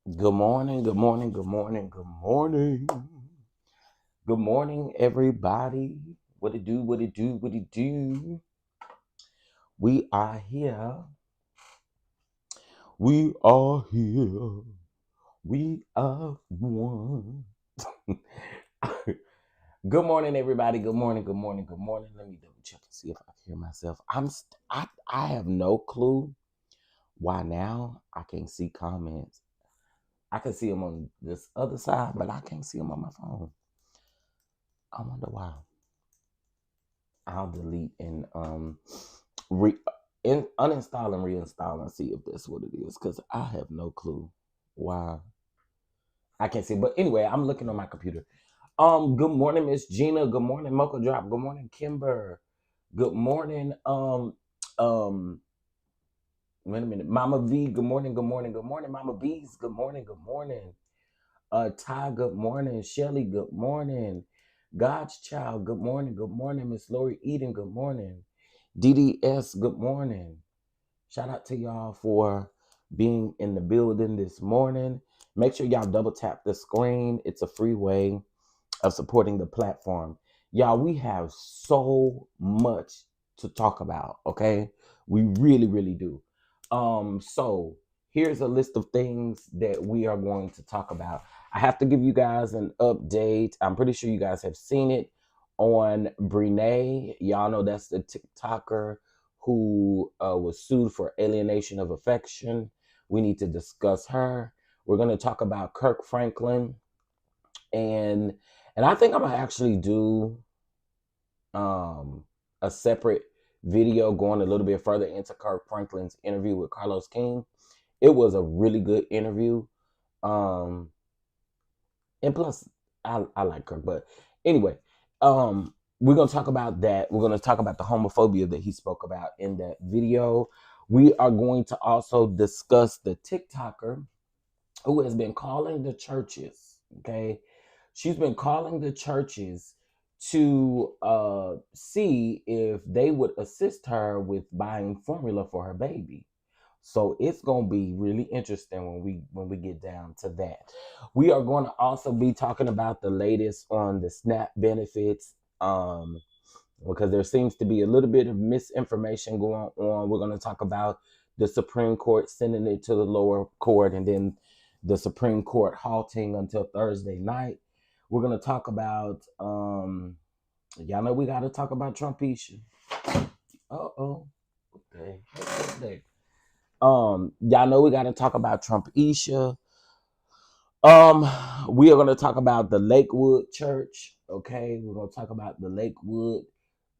Good morning, good morning, good morning, good morning. Good morning, everybody. What it do, what it do, what it do. We are here. We are here. We are one. Good morning, everybody. Good morning, good morning, good morning. Let me double check and see if I can hear myself. I have no clue why now I can't see comments. I can see them on this other side, but I can't see them on my phone. I wonder why. I'll delete and re uninstall and reinstall and see if that's what it is, because I have no clue why I can't see. But anyway, I'm looking on my computer. Good morning, Miss Gina. Good morning, Mocha Drop. Good morning, Kimber. Good morning, um, wait a minute, Mama V. Good morning, good morning, good morning, Mama B's. Good morning, good morning. Ty, good morning. Shelly, good morning. God's child, good morning, good morning. Miss Lori Eden, good morning. DDS, good morning. Shout out to y'all for being in the building this morning. Make sure y'all double tap the screen. It's a free way of supporting the platform. Y'all, we have so much to talk about, okay? We really, really do. So here's a list of things that we are going to talk about. I have to give you guys an update. I'm pretty sure you guys have seen it on Brene. Y'all know that's the TikToker who was sued for alienation of affection. We need to discuss her. We're going to talk about Kirk Franklin, and I think I'm gonna actually do um a separate video going a little bit further into Kirk Franklin's interview with Carlos King. It was a really good interview. Um and plus I like Kirk, but anyway, we're gonna talk about that. We're gonna talk about the homophobia that he spoke about in that video. We are going to also discuss the TikToker who has been calling the churches. Okay, she's been calling the churches to see if they would assist her with buying formula for her baby. So it's gonna be really interesting when we get down to that. We are going to also be talking about the latest on the SNAP benefits. Because there seems to be a little bit of misinformation going on. We're going to talk about the Supreme Court sending it to the lower court, and then the Supreme Court halting until Thursday night. We're going to talk about, y'all know we got to talk about Trumpisha. Uh-oh. Okay. Okay. Y'all know we got to talk about Trumpisha. Um, we are going to talk about the Lakewood Church. Okay. We're going to talk about the Lakewood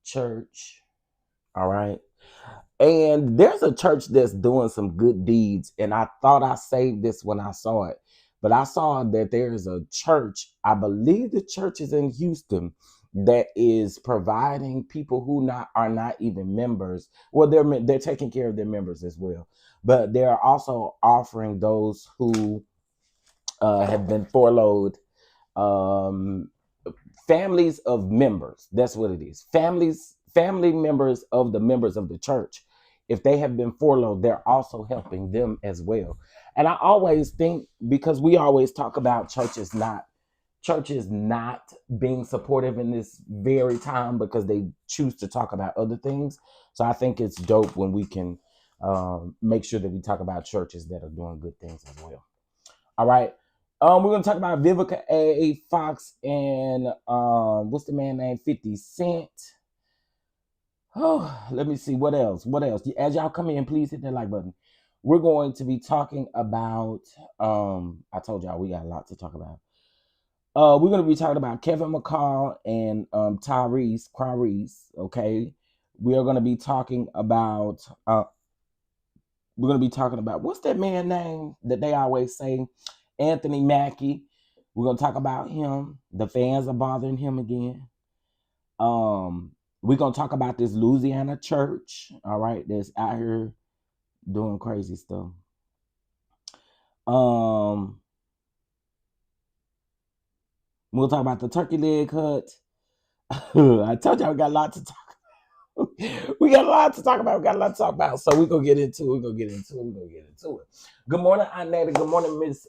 Church. All right. And there's a church that's doing some good deeds. And I thought I saved this when I saw it. But I saw that there's a church, I believe the church is in Houston, that is providing people who are not even members. Well, they're taking care of their members as well. But they're also offering those who have been furloughed, um, families of members. That's what it is. Family members of the members of the church. If they have been furloughed, they're also helping them as well. And I always think, because we always talk about churches not being supportive in this very time because they choose to talk about other things. So I think it's dope when we can make sure that we talk about churches that are doing good things as well. All right. We're gonna talk about Vivica A. Fox and what's the man named 50 Cent. Oh, let me see what else. What else? As y'all come in, please hit that like button. We're going to be talking about. I told y'all we got a lot to talk about. We're gonna be talking about Kevin McCall and Clarice. Okay, we are gonna be talking about. We're gonna be talking about, what's that man name that they always say, Anthony Mackie. We're gonna talk about him. The fans are bothering him again. We're gonna talk about this Louisiana church, all right, that's out here doing crazy stuff. Um, we'll talk about the turkey leg hut. I told y'all we got a lot to talk. We got a lot to talk about. We got a lot to talk about. So we're gonna get into it. We're gonna get into it. We're gonna get into it. Good morning, Anetta. Good morning, Miss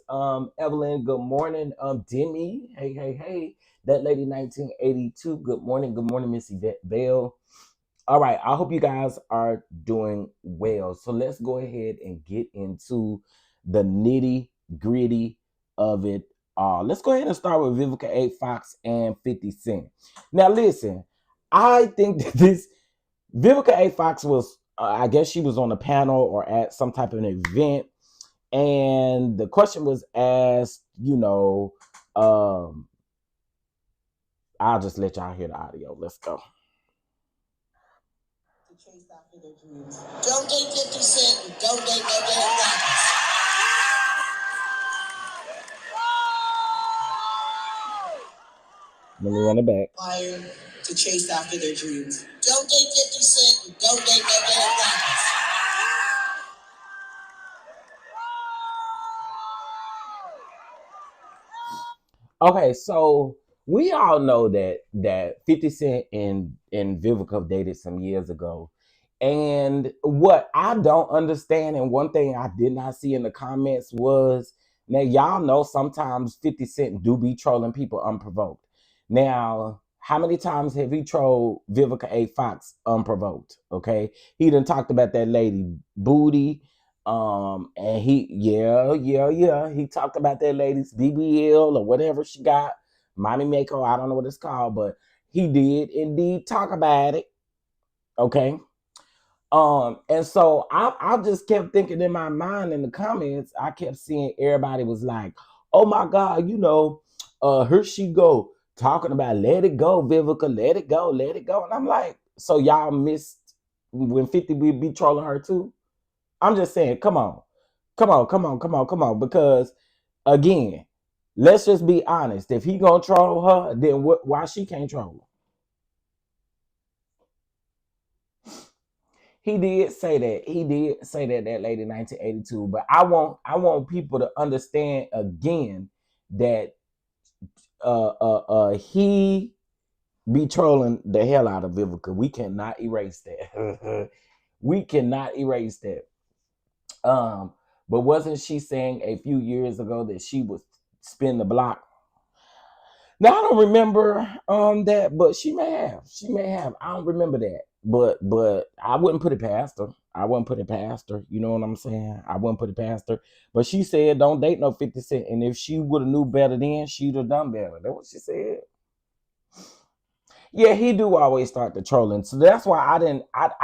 Evelyn. Good morning, Demi. Hey, hey, hey. That lady 1982. Good morning, Miss Yvette Bell. All right, I hope you guys are doing well. So let's go ahead and get into the nitty gritty of it all. Let's go ahead and start with Vivica A. Fox and 50 Cent. Now, listen, I think that this Vivica A. Fox was, I guess she was on a panel or at some type of an event, and the question was asked, I'll just let y'all hear the audio. Let's go. Chase after their dreams. Don't date 50 Cent and don't date no damn rappers. Let me run it back. Fire to chase after their dreams. Don't date 50 Cent and don't date no damn rappers. Okay, so we all know that 50 Cent and Vivica dated some years ago. And what I don't understand, and one thing I did not see in the comments was, now y'all know sometimes 50 Cent do be trolling people unprovoked. Now, how many times have he trolled Vivica A. Fox unprovoked? Okay. He done talked about that lady booty. And he talked about that lady's BBL or whatever she got, mommy makeover, I don't know what it's called, but he did indeed talk about it. Okay. And so I just kept thinking in my mind in the comments, I kept seeing everybody was like, oh my God, here she go talking about let it go, Vivica, let it go, let it go. And I'm like, so y'all missed when 50 be trolling her too? I'm just saying, come on. Because again, let's just be honest. If he gonna troll her, then why she can't troll her? He did say that. He did say that lady 1982. But I want people to understand again that he be trolling the hell out of Vivica. We cannot erase that. We cannot erase that. But wasn't she saying a few years ago that she would spin the block? Now I don't remember that, but she may have. She may have. I don't remember that. But I wouldn't put it past her. I wouldn't put it past her. You know what I'm saying? I wouldn't put it past her. But she said don't date no 50 Cent. And if she would have knew better then, she'd have done better. That's what she said. Yeah, he do always start the trolling, so that's why I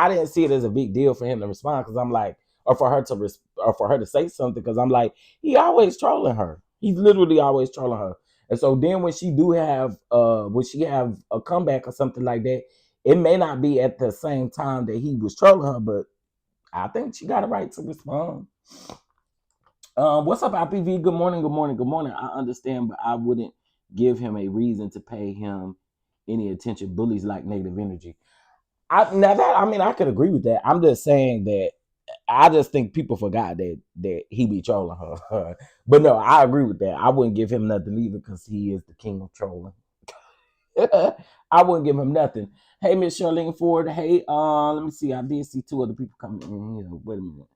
didn't see it as a big deal for him to respond, because I'm like, or for her to say something, because I'm like, he always trolling her. He's literally always trolling her, and so then when she have a comeback or something like that, it may not be at the same time that he was trolling her, but I think she got a right to respond. What's up, IPV? Good morning, good morning, good morning. I understand, but I wouldn't give him a reason to pay him any attention. Bullies like negative energy. I could agree with that. I'm just saying that I just think people forgot that he be trolling her. But no, I agree with that. I wouldn't give him nothing either, because he is the king of trolling. I wouldn't give him nothing. Hey, Miss Charlene Ford. Hey, let me see. I did see two other people coming in here. Wait a minute.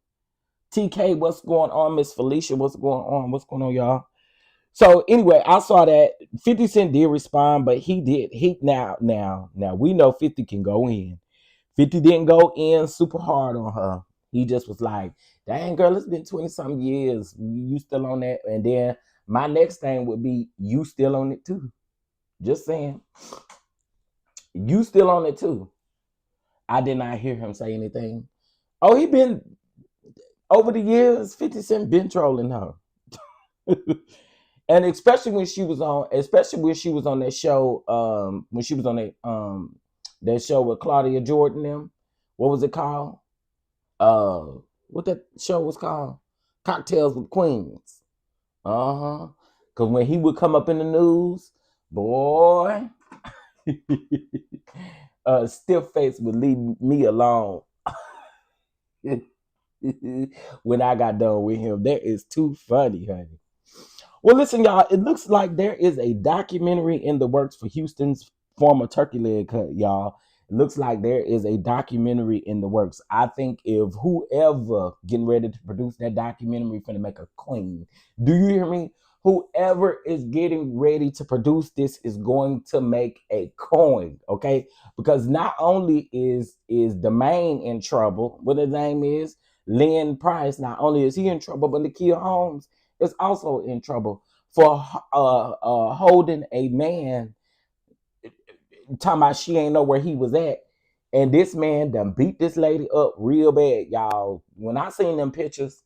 TK, what's going on? Miss Felicia, what's going on? What's going on, y'all? So anyway, I saw that 50 Cent did respond, but now we know 50 can go in. 50 didn't go in super hard on her. He just was like, dang girl, it's been 20 something years. You still on that? And then my next thing would be, you still on it too. Just saying. You still on it too. I did not hear him say anything. Oh, he been over the years, 50 Cent been trolling her. And especially when she was on that show, when she was on that show with Claudia Jordan them. What was it called? What that show was called? Cocktails with Queens. Because when he would come up in the news, boy, stiff face would leave me alone. When I got done with him, that is too funny, honey. Well, listen, y'all, it looks like there is a documentary in the works for Houston's former turkey leg cut, y'all. looks like there is a documentary in the works. I think if whoever getting ready to produce that documentary finna make a queen. Do you hear me? Whoever is getting ready to produce this is going to make a coin, okay? Because not only is the main in trouble, what his name is, Lynn Price. Not only is he in trouble, but Nakia Holmes is also in trouble for holding a man, talking about she ain't know where he was at. And this man done beat this lady up real bad, y'all. When I seen them pictures,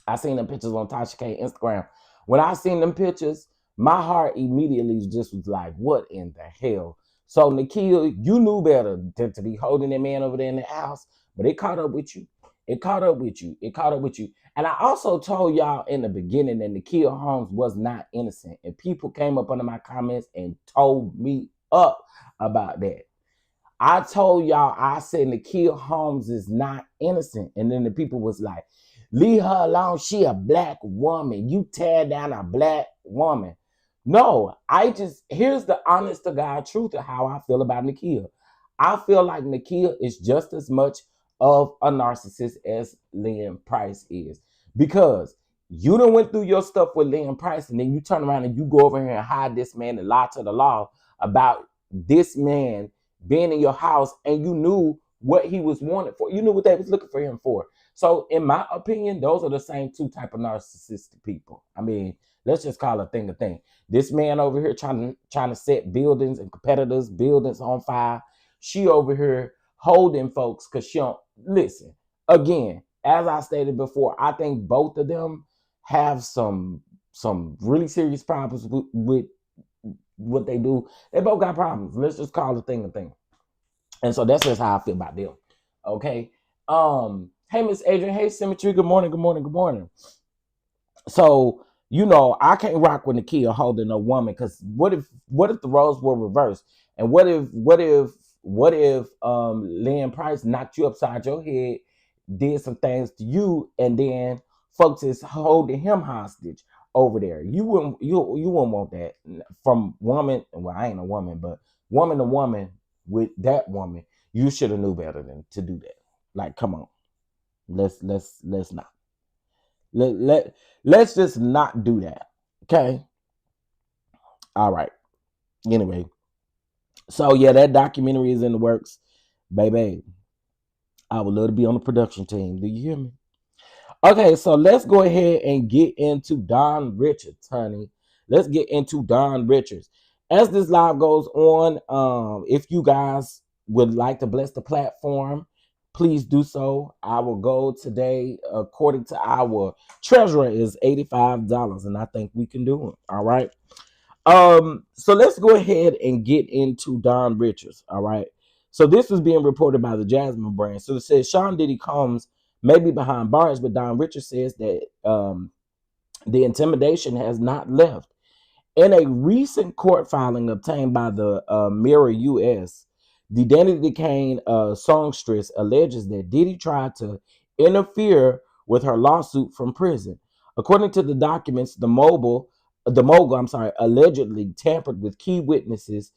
I seen them pictures on Tasha K Instagram. When I seen them pictures, my heart immediately just was like, what in the hell? So Nakia, you knew better than to be holding that man over there in the house, but it caught up with you. It caught up with you. It caught up with you. And I also told y'all in the beginning that Nakia Holmes was not innocent. And people came up under my comments and told me up about that. I told y'all, I said Nakia Holmes is not innocent. And then the people was like, leave her alone. She a black woman. You tear down a black woman. No, here's the honest to God truth of how I feel about Nakia. I feel like Nakia is just as much of a narcissist as Lynn Price is. Because you done went through your stuff with Lynn Price, and then you turn around and you go over here and hide this man and lie to the law about this man being in your house, and you knew what he was wanted for. You knew what they was looking for him for. So in my opinion, those are the same two type of narcissistic people. I mean, let's just call a thing a thing. This man over here trying to set buildings and competitors' buildings on fire. She over here holding folks because she don't listen. Again, as I stated before, I think both of them have some really serious problems with what they do. They both got problems. Let's just call the thing a thing. And so that's just how I feel about them. Okay. Hey, Miss Adrian. Hey, Symmetry. Good morning. Good morning. Good morning. So, I can't rock with Nakia holding a woman, because what if the roles were reversed? And what if Lynn Price knocked you upside your head, did some things to you, and then folks is holding him hostage over there? You wouldn't want that from woman. Well, I ain't a woman, but woman to woman with that woman. You should have knew better than to do that. Like, come on, let's not let's just not do that. Okay. All right. Anyway, so yeah, that documentary is in the works, baby. I would love to be on the production team. Do you hear me? Okay, so let's go ahead and get into Don Richards, honey. Let's get into Don Richards. As this live goes on, if you guys would like to bless the platform, please do so. Our goal today, according to our treasurer, is $85, and I think we can do it. All right. So let's go ahead and get into Don Richards. All right. So this was being reported by the Jasmine brand. So it says Sean Diddy Combs may be behind bars, but Don Richards says that the intimidation has not left. In a recent court filing obtained by the Mirror US, the Danity Kane songstress alleges that Diddy tried to interfere with her lawsuit from prison. According to the documents, the mogul, allegedly tampered with key witnesses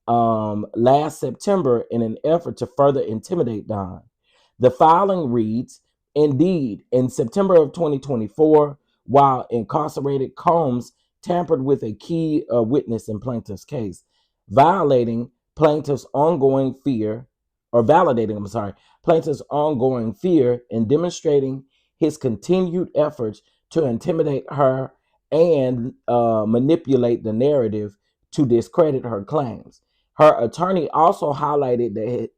last September in an effort to further intimidate Don. The filing reads, indeed, in September of 2024, while incarcerated, Combs tampered with a key witness in plaintiff's case, validating plaintiff's ongoing fear and demonstrating his continued efforts to intimidate her and manipulate the narrative to discredit her claims. Her attorney also highlight his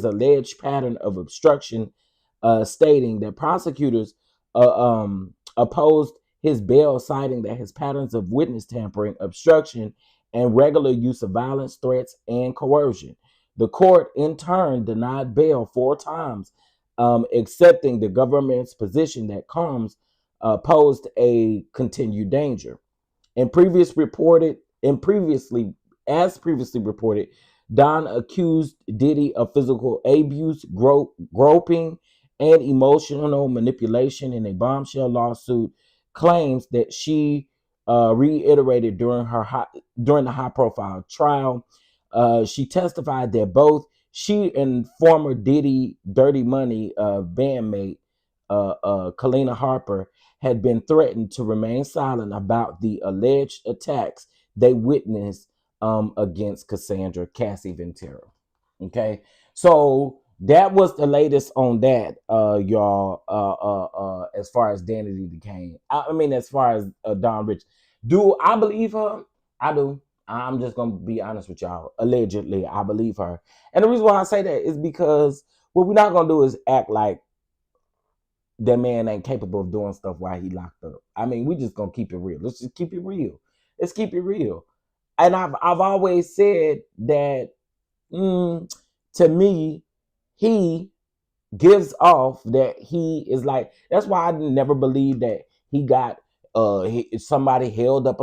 alleged pattern of obstruction, stating that prosecutors opposed his bail, citing that his patterns of witness tampering, obstruction, and regular use of violence, threats, and coercion. The court, in turn, denied bail 4 times, accepting the government's position that Combs posed a continued danger. As previously reported, Don accused Diddy of physical abuse, groping, and emotional manipulation in a bombshell lawsuit, claims that she reiterated during the high-profile trial. She testified that both she and former Diddy Dirty Money bandmate Kalina Harper had been threatened to remain silent about the alleged attacks they witnessed against Cassandra Cassie Ventura. Okay, so that was the latest on that, y'all. As far as Danity Decane, I mean, as far as Don Rich, do I believe her? I do. I'm just gonna be honest with y'all. Allegedly, I believe her, and the reason why I say that is because what we're not gonna do is act like that man ain't capable of doing stuff while he locked up. I mean, we just gonna keep it real. Let's just keep it real. Let's keep it real. And I've always said that to me, he gives off that he is like. That's why I never believed that he got somebody held up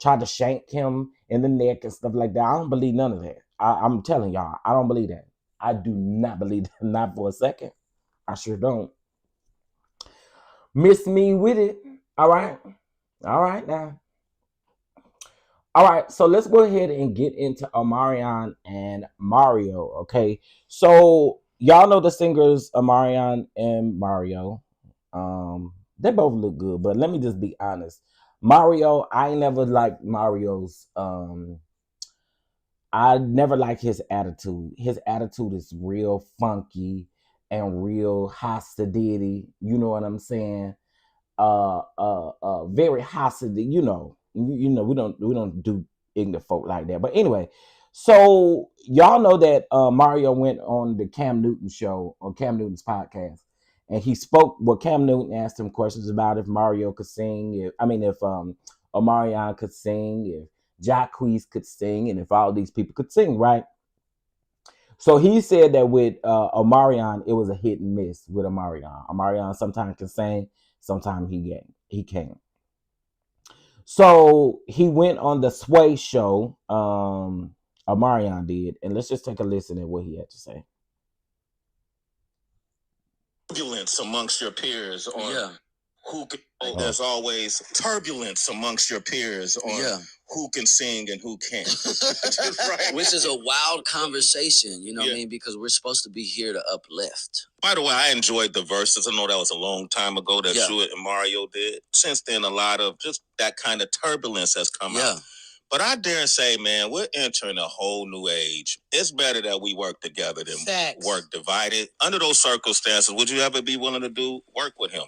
tried to shank him in the neck and stuff like that. I don't believe none of that. I'm telling y'all, I don't believe that. I do not believe that, not for a second. I sure don't. Miss me with it. All right. All right now. All right, so let's go ahead and get into Omarion and Mario. Okay, so y'all know the singers Omarion and Mario. They both look good, but let me just be honest. Mario, I never liked Mario's. I never liked his attitude. His attitude is real funky and real hostility. You know what I'm saying? Very hostile. You know, we don't do ignorant folk like that. But anyway, so y'all know that Mario went on the Cam Newton show, on Cam Newton's podcast, and he spoke. Well, Cam Newton asked him questions about if Mario could sing. If Omarion could sing, if Jacquees could sing, and if all these people could sing, right? So he said that with Omarion, it was a hit and miss with Omarion. Omarion sometimes can sing, sometimes he can't. So he went on the Sway show, Omarion did, and let's just take a listen at what he had to say. Turbulence amongst your peers on who can, there's always turbulence amongst your peers on who can sing and who can't. Right? Which is a wild conversation, you know what I mean? Because we're supposed to be here to uplift. By the way, I enjoyed the verses. I know that was a long time ago that Shuit and Mario did. Since then, a lot of just that kind of turbulence has come out. But I dare say, man, we're entering a whole new age. It's better that we work together than work divided. Under those circumstances, would you ever be willing to do work with him?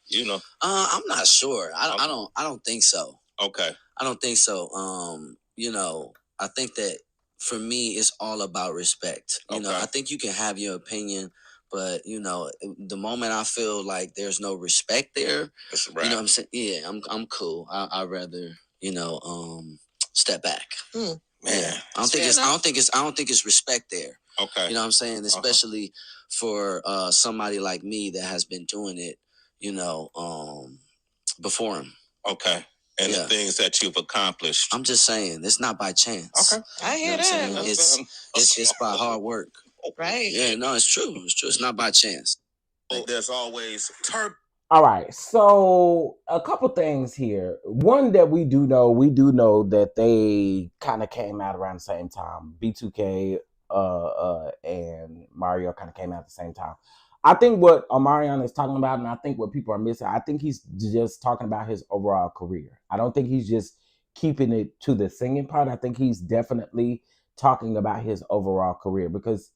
You know, I'm not sure. I don't think so. Okay. I don't think so. You know, I think that for me, it's all about respect. You know, I think you can have your opinion, but you know, the moment I feel like there's no respect there, that's right. You know what I'm saying? Yeah, I'm cool. I'd rather, you know, step back. Man, I don't think it's respect there. Okay. You know what I'm saying? Especially for somebody like me that has been doing it, you know, before him. Okay. And the things that you've accomplished. I'm just saying, it's not by chance. Okay. I hear that. It's by hard work. Right. Yeah, no, it's true. It's true. It's not by chance. There's always All right, so a couple things here. One that we do know that they kind of came out around the same time. B2K and Mario kind of came out at the same time. I think what Omarion is talking about, and I think what people are missing, I think he's just talking about his overall career. I don't think he's just keeping it to the singing part. I think he's definitely talking about his overall career, because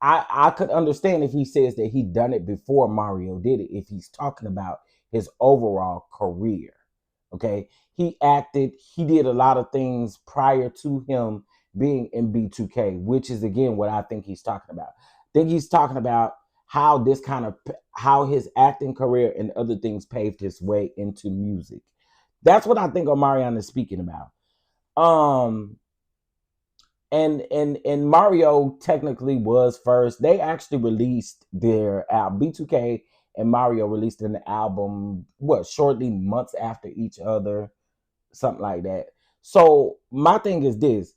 I could understand if he says that he done it before Mario did it, if he's talking about his overall career. Okay. He acted, he did a lot of things prior to him being in B2K, which is again what I think he's talking about. I think he's talking about how his acting career and other things paved his way into music. That's what I think Omarion is speaking about. And Mario technically was first. They actually released their album. B2K and Mario released an album, shortly months after each other, something like that. So my thing is this: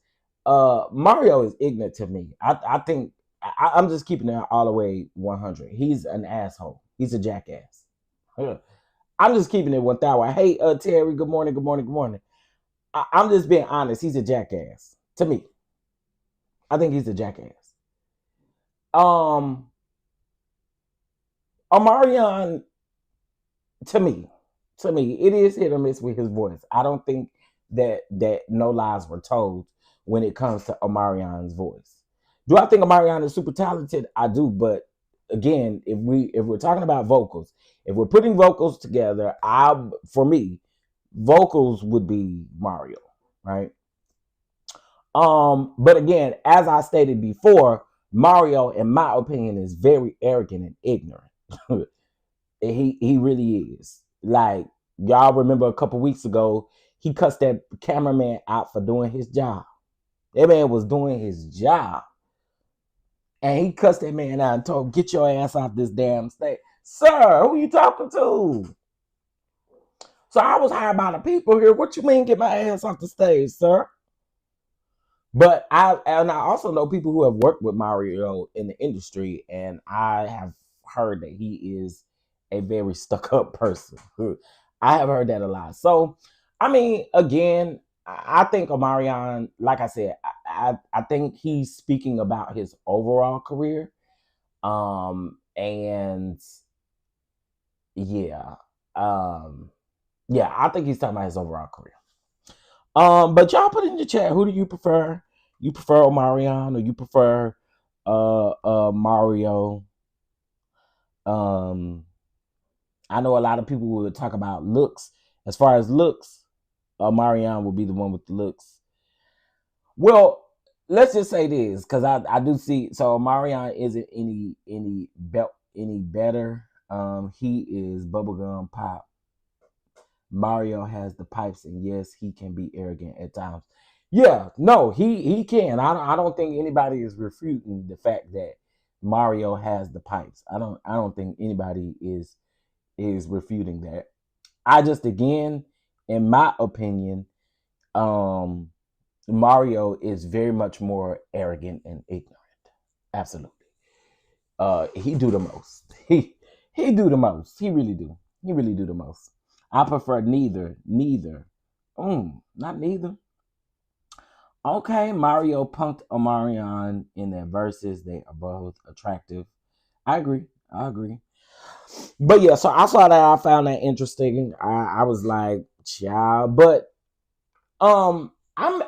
Mario is ignorant to me. I think I'm just keeping it all the way 100. He's an asshole. He's a jackass. I'm just keeping it 1,000. Hey, Terry. Good morning. I'm just being honest. He's a jackass to me. I think he's a jackass. Omarion, to me, it is hit or miss with his voice. I don't think that no lies were told when it comes to Omarion's voice. Do I think Omarion is super talented? I do, but again, if we're talking about vocals, if we're putting vocals together, for me, vocals would be Mario, right? But again, as I stated before, Mario, in my opinion, is very arrogant and ignorant. he really is. Like, y'all remember a couple weeks ago, he cussed that cameraman out for doing his job. That man was doing his job. And he cussed that man out and told him, get your ass off this damn stage. Sir, who you talking to? So I was hired by the people here. What you mean get my ass off the stage, sir? But I also know people who have worked with Mario in the industry, and I have heard that he is a very stuck-up person. I have heard that a lot. So, I mean, again, I think Omarion, like I said, I think he's speaking about his overall career. And yeah. Yeah, I think he's talking about his overall career. But y'all put in the chat, who do you prefer? You prefer Omarion or you prefer Mario? I know a lot of people will talk about looks. As far as looks, Omarion will be the one with the looks. Well, let's just say this, because I do see, so Omarion isn't any better. He is bubblegum pop. Mario has the pipes, and yes, he can be arrogant at times. Yeah, no, he can. I don't think anybody is refuting the fact that Mario has the pipes. I don't think anybody is refuting that. I just, again, in my opinion, Mario is very much more arrogant and ignorant. Absolutely. He do the most. He do the most. He really do. He really do the most. I prefer neither. Not neither. Okay, Mario punked Omarion in their verses. They are both attractive. I agree. But yeah, so I saw that. I found that interesting. I was like, child. But I'm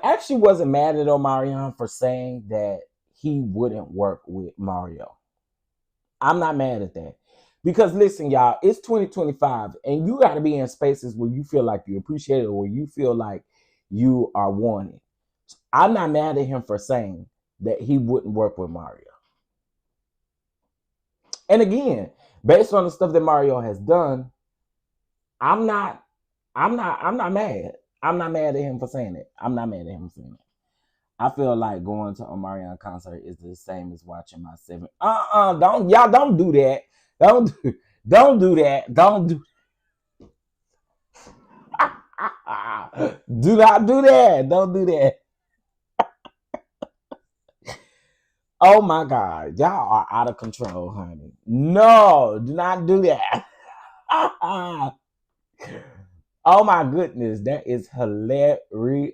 actually wasn't mad at Omarion for saying that he wouldn't work with Mario. I'm not mad at that. Because listen, y'all, it's 2025, and you got to be in spaces where you feel like you appreciate it, or where you feel like you are wanted. So I'm not mad at him for saying that he wouldn't work with Mario. And again, based on the stuff that Mario has done, I'm not mad. I'm not mad at him for saying it. I feel like going to a Omarion concert is the same as watching my 7. Don't do that. Don't do that. Do not do that. Don't do that. Oh my God, y'all are out of control, honey. No, do not do that. Oh my goodness, that is hilarious.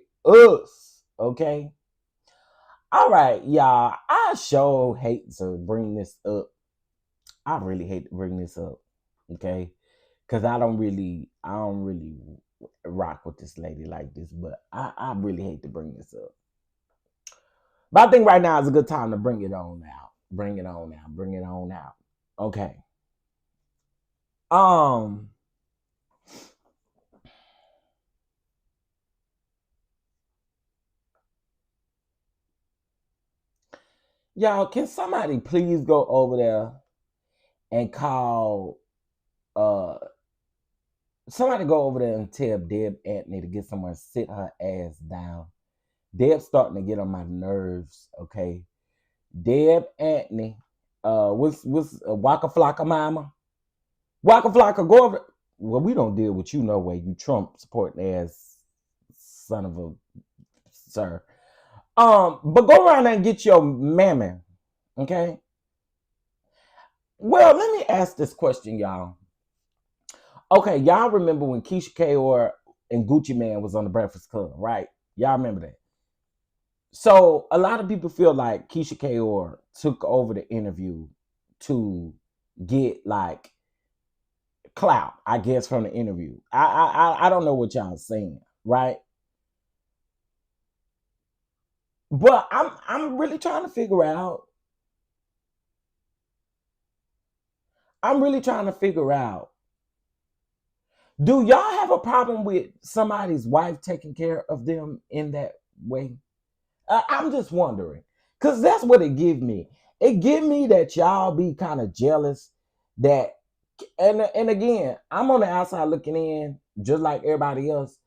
Okay. All right, y'all. I sure hate to bring this up. I really hate to bring this up. Okay. Because I don't really rock with this lady like this, but I really hate to bring this up. But I think right now is a good time to bring it on out. Bring it on out. Okay. Y'all, can somebody please go over there and call somebody go over there and tell Deb Anthony to get someone to sit her ass down. Deb's starting to get on my nerves, okay? Deb Anthony, what's Waka Flocka Mama? Waka Flocka, go over. Well, we don't deal with you no way, you Trump supporting ass son of a sir. But go around and get your mammy, okay? Well, let me ask this question, y'all. Okay, y'all remember when Keisha Kaur and Gucci Man was on the Breakfast Club, right? Y'all remember that? So a lot of people feel like Keisha Kaur took over the interview to get like clout, I guess, from the interview. I don't know what y'all saying, right? But I'm really trying to figure out. I'm really trying to figure out. Do y'all have a problem with somebody's wife taking care of them in that way? I'm just wondering, cause that's what it give me. It give me that y'all be kind of jealous that, and again, I'm on the outside looking in, just like everybody else.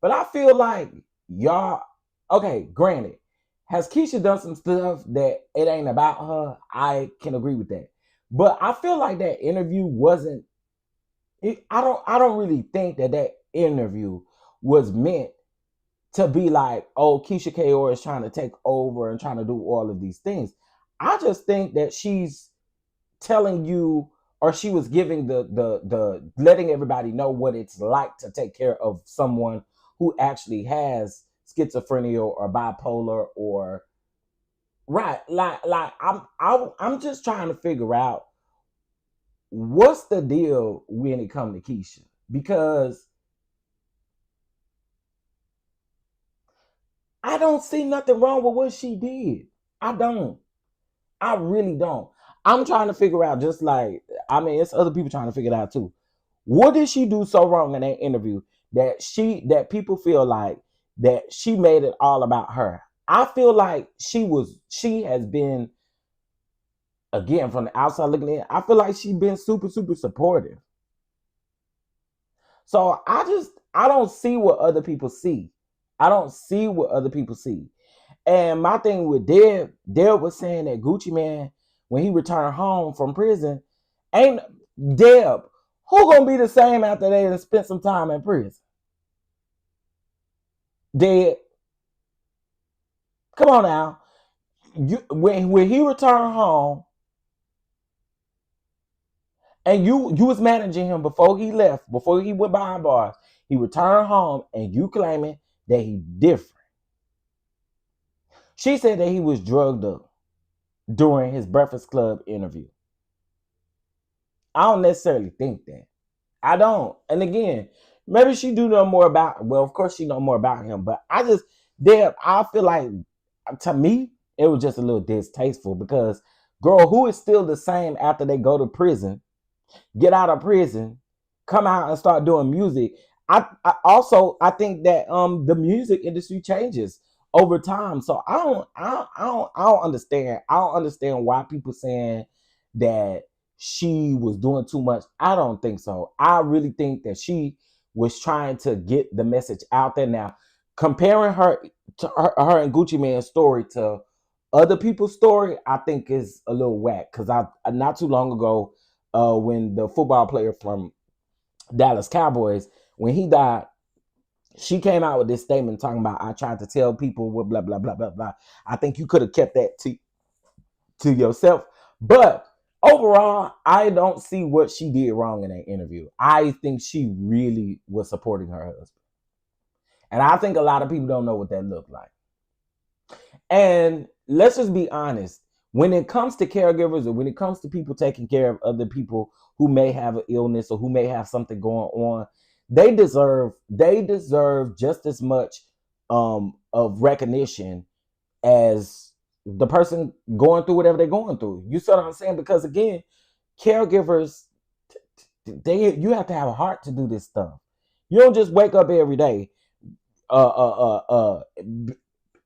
But I feel like y'all, okay, granted, has Keisha done some stuff that it ain't about her? I can agree with that. But I feel like that interview wasn't. I don't really think that that interview was meant to be like, oh, Keisha Kaur is trying to take over and trying to do all of these things. I just think that she's telling you, or she was giving the letting everybody know what it's like to take care of someone who actually has schizophrenia or bipolar or right. Like I'm just trying to figure out what's the deal when it comes to Keisha, because I don't see nothing wrong with what she did. I don't. I really don't. I'm trying to figure out, just like, I mean, it's other people trying to figure it out too. What did she do so wrong in that interview that people feel like that she made it all about her? I feel like she has been, again, from the outside looking in, I feel like she's been super, super supportive. So I don't see what other people see. I don't see what other people see. And my thing with Deb was saying that Gucci Man, when he returned home from prison, ain't Deb, who gonna be the same after they done spent some time in prison? Deb, come on now. When he returned home, and you was managing him before he left, before he went behind bars, he returned home, and you claiming that he different. She said that he was drugged up during his Breakfast Club interview. I don't necessarily think that. I don't. And again, maybe she do know more about. Well, of course she know more about him. But I feel like, to me, it was just a little distasteful because, girl, who is still the same after they go to prison, get out of prison, come out and start doing music? I think that the music industry changes over time. So I don't understand. I don't understand why people saying that she was doing too much. I don't think so. I really think that she was trying to get the message out there. Now, comparing her to her and Gucci Mane's story to other people's story, I think is a little whack. Because I not too long ago, when the football player from Dallas Cowboys, when he died, she came out with this statement talking about, I tried to tell people what blah blah blah blah blah. I think you could have kept that to yourself. But overall, I don't see what she did wrong in that interview. I think she really was supporting her husband. And I think a lot of people don't know what that looked like. And let's just be honest. When it comes to caregivers, or when it comes to people taking care of other people who may have an illness or who may have something going on, they deserve just as much of recognition as the person going through whatever they're going through. You see what I'm saying? Because again, caregivers, you have to have a heart to do this stuff. You don't just wake up every day.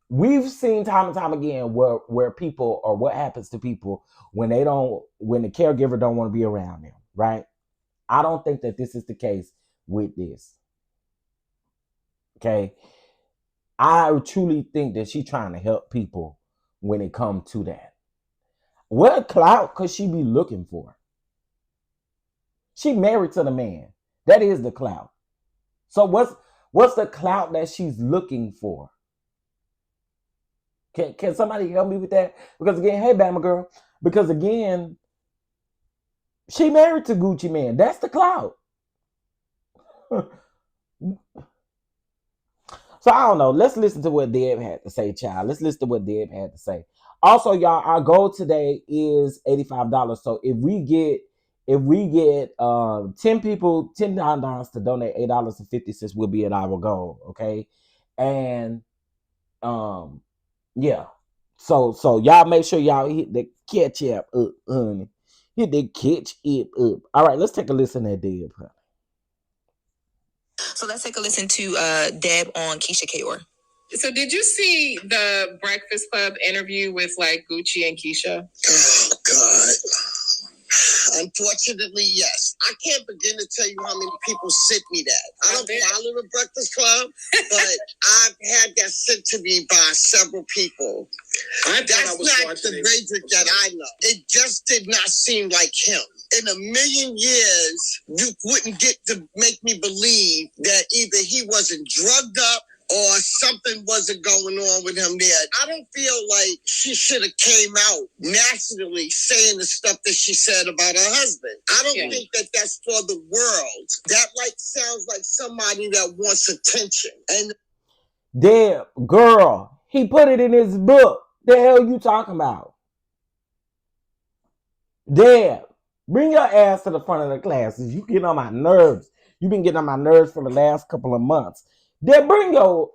We've seen time and time again where people, or what happens to people when the caregiver don't want to be around them, right? I don't think that this is the case with this. Okay. I truly think that she's trying to help people when it comes to that. What clout could she be looking for? She married to the man. That is the clout. So what's the clout that she's looking for? Can somebody help me with that? Because again, hey, Bama girl. Because again, she married to Gucci Man. That's the clout. So I don't know. Let's listen to what Deb had to say, child. Let's listen to what Deb had to say. Also, y'all, our goal today is $85. So if we get 10 people, $10 to donate $8.50, we'll be at our goal. Okay. And yeah. So y'all make sure y'all hit the catch up, honey. Hit the catch it up. All right, let's take a listen to Deb. So let's take a listen to Deb on Keisha Kaur. So did you see the Breakfast Club interview with like Gucci and Keisha? Oh God. Unfortunately, yes. I can't begin to tell you how many people sent me that. I don't follow the Breakfast Club, but I've had that sent to me by several people. That's not the Radric that I know. It just did not seem like him. In a million years, you wouldn't get to make me believe that either he wasn't drugged up or something wasn't going on with him there. I don't feel like she should have came out nationally saying the stuff that she said about her husband. I don't think that that's for the world. That like sounds like somebody that wants attention. And Deb, girl, he put it in his book. The hell you talking about? Deb, bring your ass to the front of the classes. You get on my nerves. You've been getting on my nerves for the last couple of months. Then bring your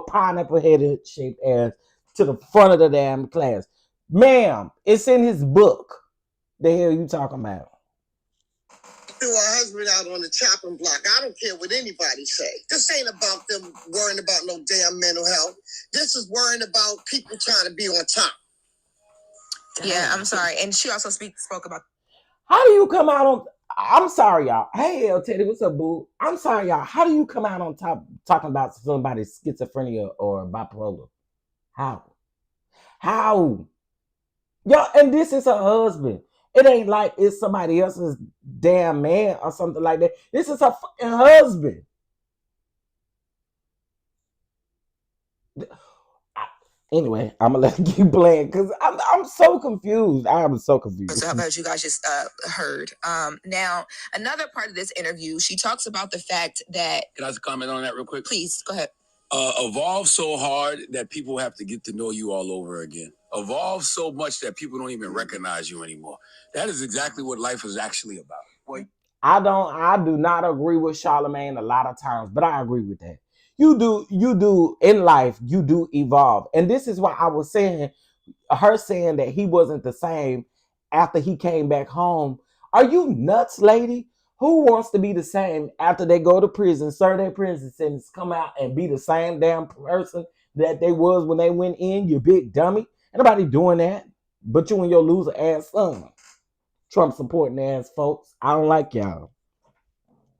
pineapple headed shaped ass to the front of the damn class. Ma'am, it's in his book. The hell you talking about? Threw her husband out on the chopping block. I don't care what anybody say. This ain't about them worrying about no damn mental health. This is worrying about people trying to be on top. Yeah, I'm sorry. And she also spoke about. How do you come out on... I'm sorry, y'all. Hey, El Teddy, what's up, boo? I'm sorry, y'all. How do you come out on top talking about somebody's schizophrenia or bipolar? How? Y'all, and this is her husband. It ain't like it's somebody else's damn man or something like that. This is her fucking husband. Anyway, I'm gonna let you keep playing because I'm so confused. I am so confused. So as you guys just heard. Now, another part of this interview, she talks about the fact that. Can I just comment on that real quick? Please, go ahead. Evolve so hard that people have to get to know you all over again. Evolve so much that people don't even recognize you anymore. That is exactly what life is actually about. Boy. I do not agree with Charlamagne a lot of times, but I agree with that. You do in life, you do evolve. And this is why I was saying, her saying that he wasn't the same after he came back home. Are you nuts, lady? Who wants to be the same after they go to prison, serve their prison sentence, come out and be the same damn person that they was when they went in, you big dummy? Ain't nobody doing that but you and your loser ass son. Trump supporting ass folks. I don't like y'all.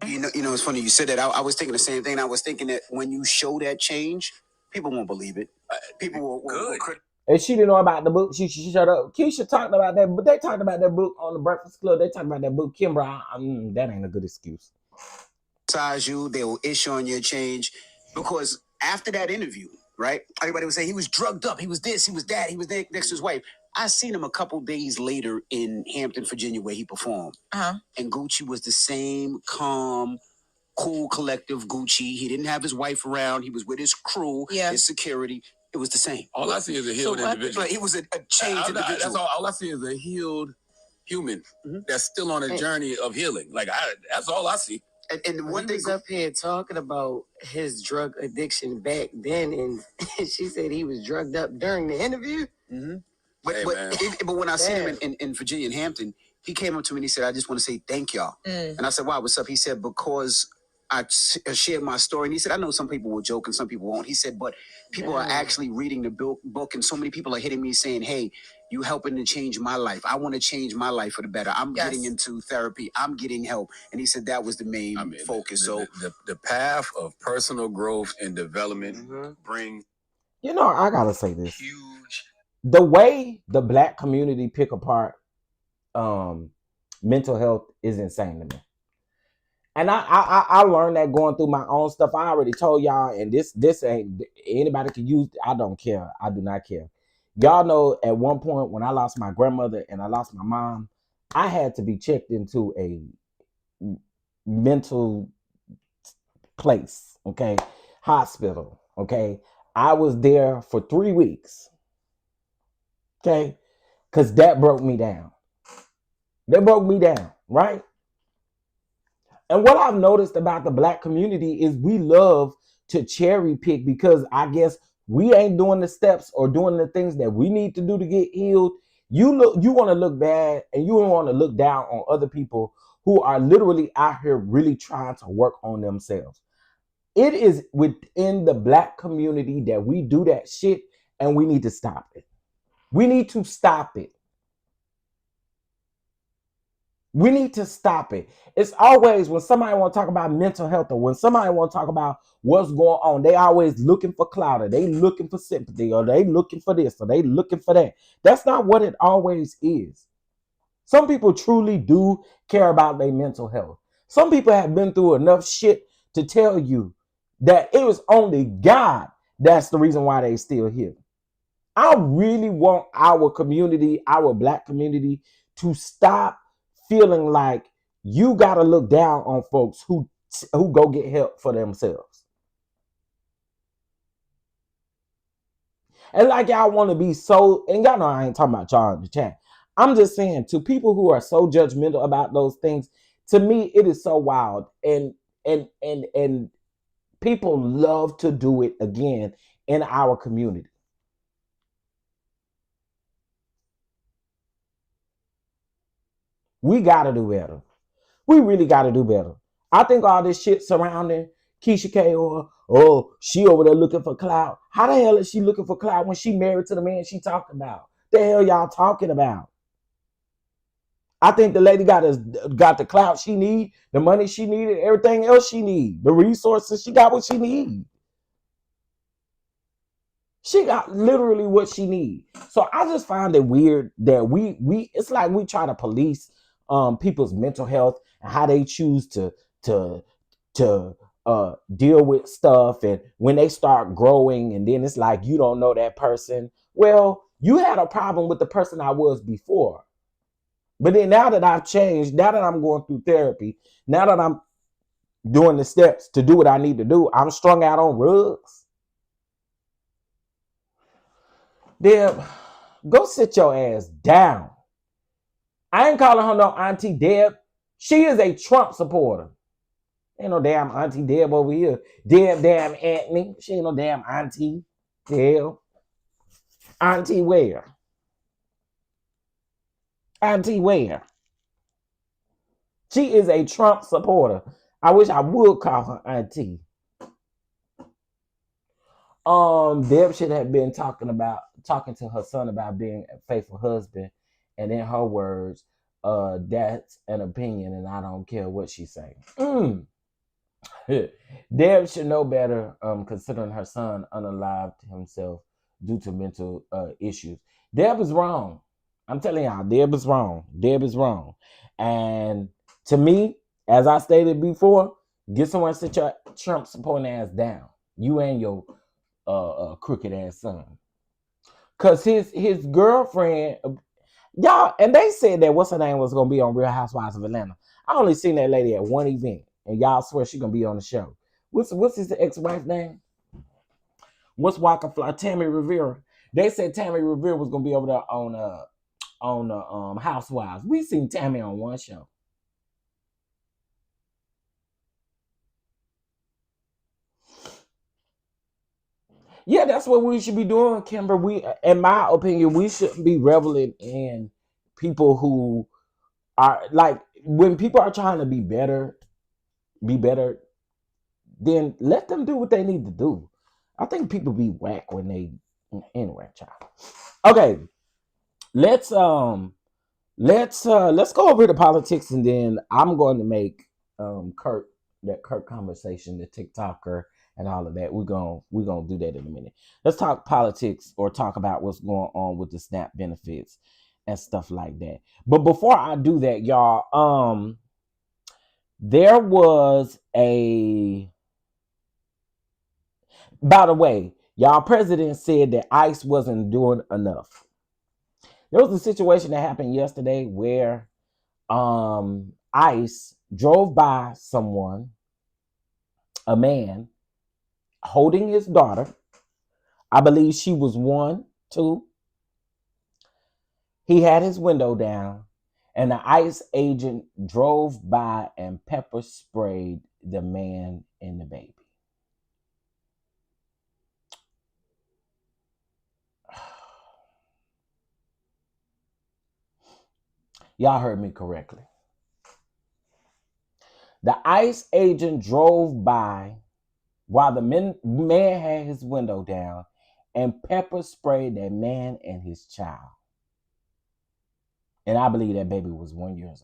You know, it's funny you said that. I was thinking the same thing. I was thinking that when you show that change, people won't believe it. People will And she didn't know about the book. She shut up. Keisha talked about that, but they talked about that book on the Breakfast Club. They talked about that book. Kimbra, that ain't a good excuse. Size you, they will issue on your change because after that interview, right? Everybody would say he was drugged up. He was this. He was that. He was there next to his wife. I seen him a couple days later in Hampton, Virginia, where he performed. And Gucci was the same calm, cool, collective Gucci. He didn't have his wife around. He was with his crew, his security. It was the same. All I see is a healed individual. But he was a changed individual. That's all I see is a healed human that's still on a journey of healing. Like that's all I see. And one thing up here talking about his drug addiction back then, and she said he was drugged up during the interview. But when I seen him in Virginia, in Hampton, he came up to me and he said, "I just want to say thank y'all." And I said, "Wow, what's up?" He said, "Because I shared my story." And he said, "I know some people will joke and some people won't." He said, "But people are actually reading the book, and so many people are hitting me saying, 'Hey, you helping to change my life. I want to change my life for the better. I'm getting into therapy. I'm getting help." And he said that was the main focus. The path of personal growth and development brings. You know, I gotta say this. Huge. The way the Black community pick apart mental health is insane to me. And I learned that going through my own stuff. I already told y'all, and this ain't anybody can use. I don't care. I do not care. Y'all know at one point when I lost my grandmother and I lost my mom, I had to be checked into a mental place. Okay, hospital. Okay. I was there for 3 weeks. Okay. Because that broke me down. That broke me down. Right. And what I've noticed about the black community is we love to cherry pick because I guess we ain't doing the steps or doing the things that we need to do to get healed. You want to look bad and you want to look down on other people who are literally out here really trying to work on themselves. It is within the black community that we do that shit, and we need to stop it. We need to stop it. We need to stop it. It's always when somebody want to talk about mental health or when somebody want to talk about what's going on, they always looking for clout or they looking for sympathy or they looking for this or they looking for that. That's not what it always is. Some people truly do care about their mental health. Some people have been through enough shit to tell you that it was only God that's the reason why they still here. I really want our community, our black community, to stop feeling like you got to look down on folks who go get help for themselves. And like y'all want to be so, and y'all know I ain't talking about y'all in the chat. I'm just saying to people who are so judgmental about those things, to me, it is so wild. And people love to do it again in our community. We got to do better. We really got to do better. I think all this shit surrounding Keisha K or, oh, she over there looking for clout. How the hell is she looking for clout when she married to the man she talking about? The hell y'all talking about? I think the lady got the clout she need, the money she needed, everything else she need, the resources, she got what she need. She got literally what she need. So I just find it weird that we it's like we try to police people's mental health and how they choose to deal with stuff, and when they start growing and then it's like you don't know that person. Well, you had a problem with the person I was before. But then now that I've changed, now that I'm going through therapy, now that I'm doing the steps to do what I need to do, I'm strung out on rugs. Deb, go sit your ass down. I ain't calling her no Auntie Deb. She is a Trump supporter. Ain't no damn Auntie Deb over here. Deb damn Anthony. She ain't no damn Auntie Deb. Auntie where? Auntie where? She is a Trump supporter. I wish I would call her Auntie. Deb should have been talking to her son about being a faithful husband, and in her words, that's an opinion, and I don't care what she's saying. Deb should know better, considering her son unalived himself due to mental issues. Deb is wrong. I'm telling y'all, Deb is wrong. Deb is wrong. And to me, as I stated before, get someone to sit your Trump supporting ass down. You and your crooked ass son. Cause his girlfriend, y'all, and they said that what's her name was gonna be on Real Housewives of Atlanta. I only seen that lady at one event, and y'all swear she gonna be on the show. What's his ex-wife name? What's Waka Fly? Tammy Rivera. They said Tammy Rivera was gonna be over there on Housewives. We seen Tammy on one show. Yeah, that's what we should be doing, Kimber. In my opinion, we shouldn't be reveling in people who are like, when people are trying to be better, then let them do what they need to do. I think people be whack when they, anyway, child. Okay, let's go over to politics, and then I'm going to make Kirk conversation, the TikToker, and all of that. We're gonna do that in a minute. Let's talk politics, or talk about what's going on with the SNAP benefits and stuff like that. But before I do that, y'all, there was by the way, y'all, president said that ICE wasn't doing enough. There was a situation that happened yesterday where ICE drove by someone, a man, holding his daughter. I believe she was 1, 2. He had his window down, and the ICE agent drove by and pepper sprayed the man and the baby. Y'all heard me correctly. The ICE agent drove by while the man had his window down and pepper sprayed that man and his child. And I believe that baby was 1 year old.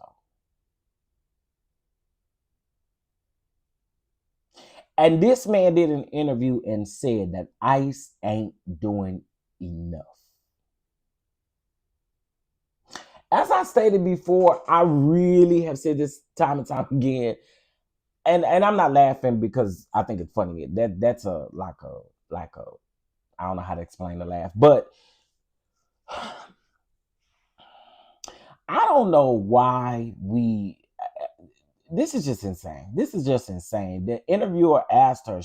And this man did an interview and said that ICE ain't doing enough. As I stated before, I really have said this time and time again, and I'm not laughing because I think it's funny. That's like a I don't know how to explain the laugh, but I don't know why this is just insane. This is just insane. The interviewer asked him.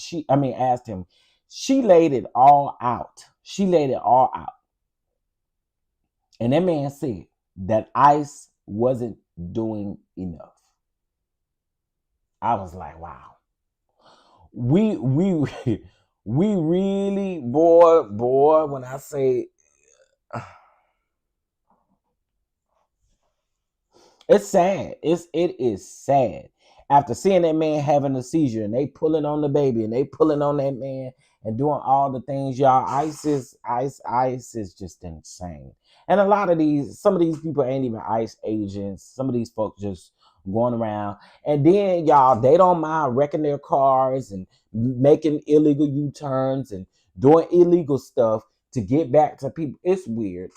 She laid it all out. And that man said that ICE wasn't doing enough. I was like, wow. We really, boy, when I say it's sad. It is sad. After seeing that man having a seizure and they pulling on the baby and they pulling on that man and doing all the things, y'all, ICE is just insane. And some of these people ain't even ICE agents. Some of these folks just going around. And then, y'all, they don't mind wrecking their cars and making illegal U-turns and doing illegal stuff to get back to people. It's weird.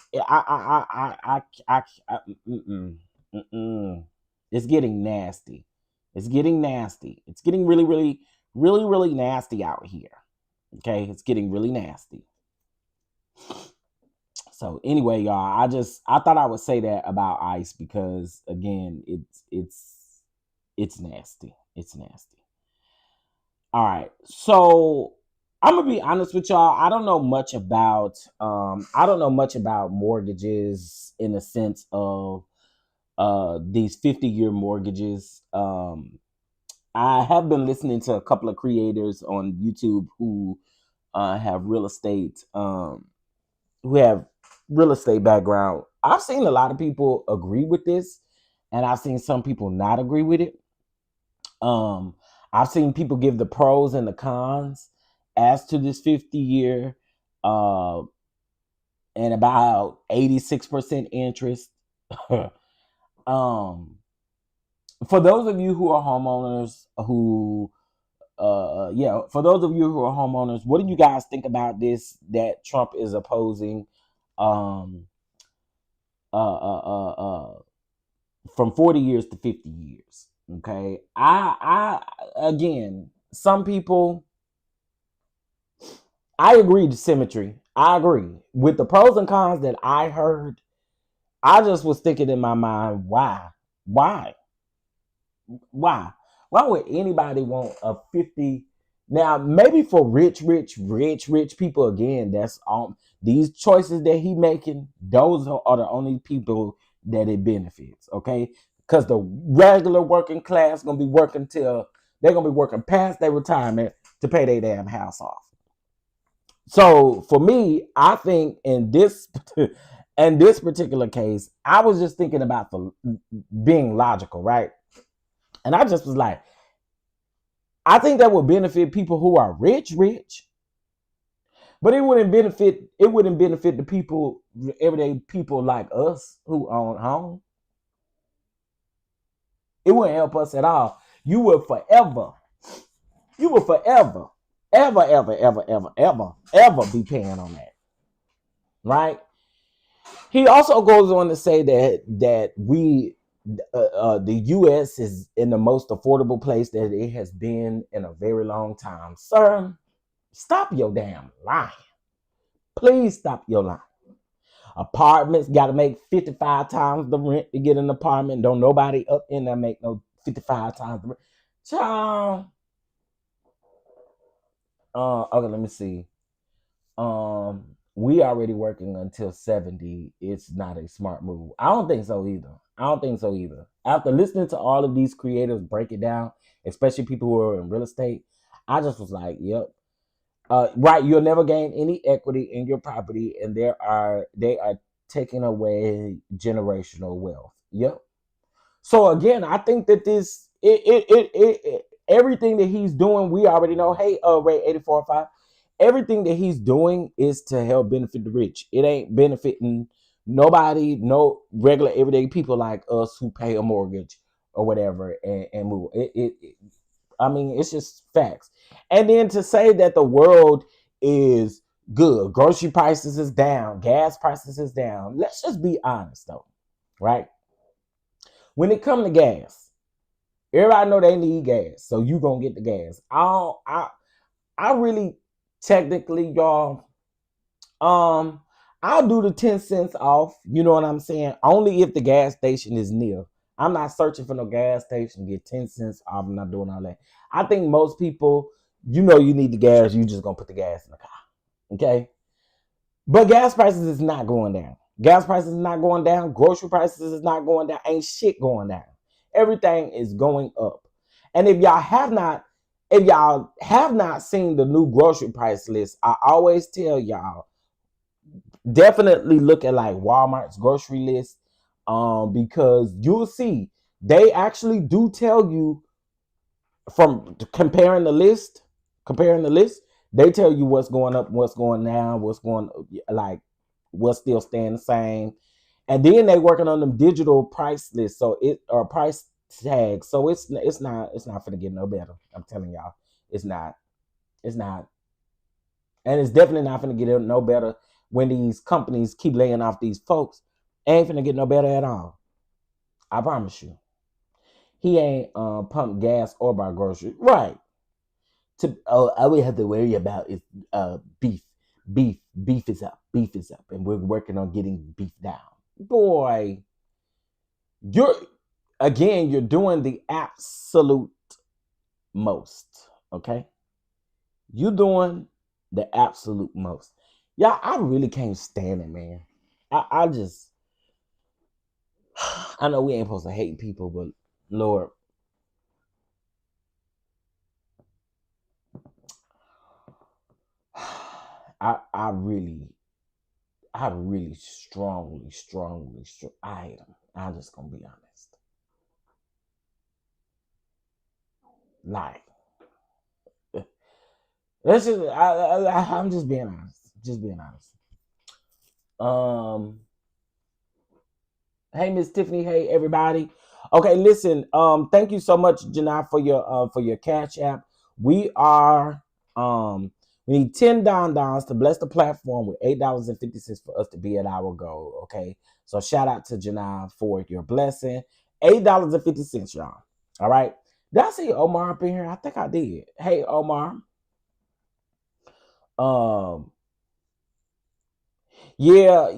It's getting nasty. It's getting nasty. It's getting really, really, really, really nasty out here. Okay, it's getting really nasty. So anyway, y'all, I thought I would say that about ICE because again, it's nasty. It's nasty. All right, so I'm gonna be honest with y'all. I don't know much about mortgages in the sense of these 50-year mortgages. I have been listening to a couple of creators on YouTube who have real estate background. I've seen a lot of people agree with this, and I've seen some people not agree with it. I've seen people give the pros and the cons as to this 50-year and about 86% interest. For those of you who are homeowners what do you guys think about this that Trump is opposing from 40 years to 50 years? Okay. Again, some people, I agree to symmetry. I agree with the pros and cons that I heard. I just was thinking in my mind, why would anybody want a 50? Now, maybe for rich people, again, that's these choices that he making, those are the only people that it benefits, okay? Because the regular working class gonna be working till they're gonna be working past their retirement to pay their damn house off. So for me, I think in this particular case, I was just thinking about being logical, right? And I just was like, I think that would benefit people who are rich, but it wouldn't benefit the people, everyday people like us who own home. It wouldn't help us at all. You would forever, ever be paying on that, right? He also goes on to say that the U.S. is in the most affordable place that it has been in a very long time. Sir, stop your damn lying. Please stop your lying. Apartments got to make 55 times the rent to get an apartment. Don't nobody up in there make no 55 times the rent. Child, Okay, let me see. We already working until 70. It's not a smart move. I don't think so either. After listening to all of these creators break it down, especially people who are in real estate, I just was like, yep. Right, you'll never gain any equity in your property, and they are taking away generational wealth. Yep. So again, I think that everything that he's doing, we already know. Hey, Ray 84.5, everything that he's doing is to help benefit the rich. It ain't benefiting nobody, no regular everyday people like us who pay a mortgage or whatever and move. I mean, it's just facts. And then to say that the world is good, grocery prices is down, gas prices is down. Let's just be honest though, right? When it comes to gas, everybody know they need gas, so you gonna get the gas. I really technically, y'all, I'll do the 10 cents off. You know what I'm saying? Only if the gas station is near. I'm not searching for no gas station to get 10 cents off. I'm not doing all that. I think most people, you know, you need the gas. You just gonna put the gas in the car, okay? But gas prices is not going down. Gas prices is not going down. Grocery prices is not going down. Ain't shit going down. Everything is going up. And if y'all have not seen the new grocery price list, I always tell y'all, definitely look at like Walmart's grocery list, because you'll see they actually do tell you from comparing the list, they tell you what's going up, what's going down, what's still staying the same. And then they working on them digital price lists, so it or price tags. So it's not gonna get no better. I'm telling y'all, it's not. And it's definitely not gonna get no better when these companies keep laying off these folks. Ain't gonna get no better at all. I promise you. He ain't pumped gas or buy groceries. Right. All we have to worry about is beef. Beef is up. And we're working on getting beef down. Boy, you're doing the absolute most. Okay? You're doing the absolute most. Yeah, I really can't stand it, man. I know we ain't supposed to hate people, but Lord, I really strongly, I hate them. I'm just gonna be honest. Like, this is I'm just being honest. Hey, Miss Tiffany. Hey, everybody. Okay, listen. Thank you so much, Janai, for your Cash App. We need 10 DonDons to bless the platform with $8.50 for us to be at our goal. Okay, so shout out to Janai for your blessing. $8.50, y'all. All right. Did I see Omar up in here? I think I did. Hey, Omar. Yeah,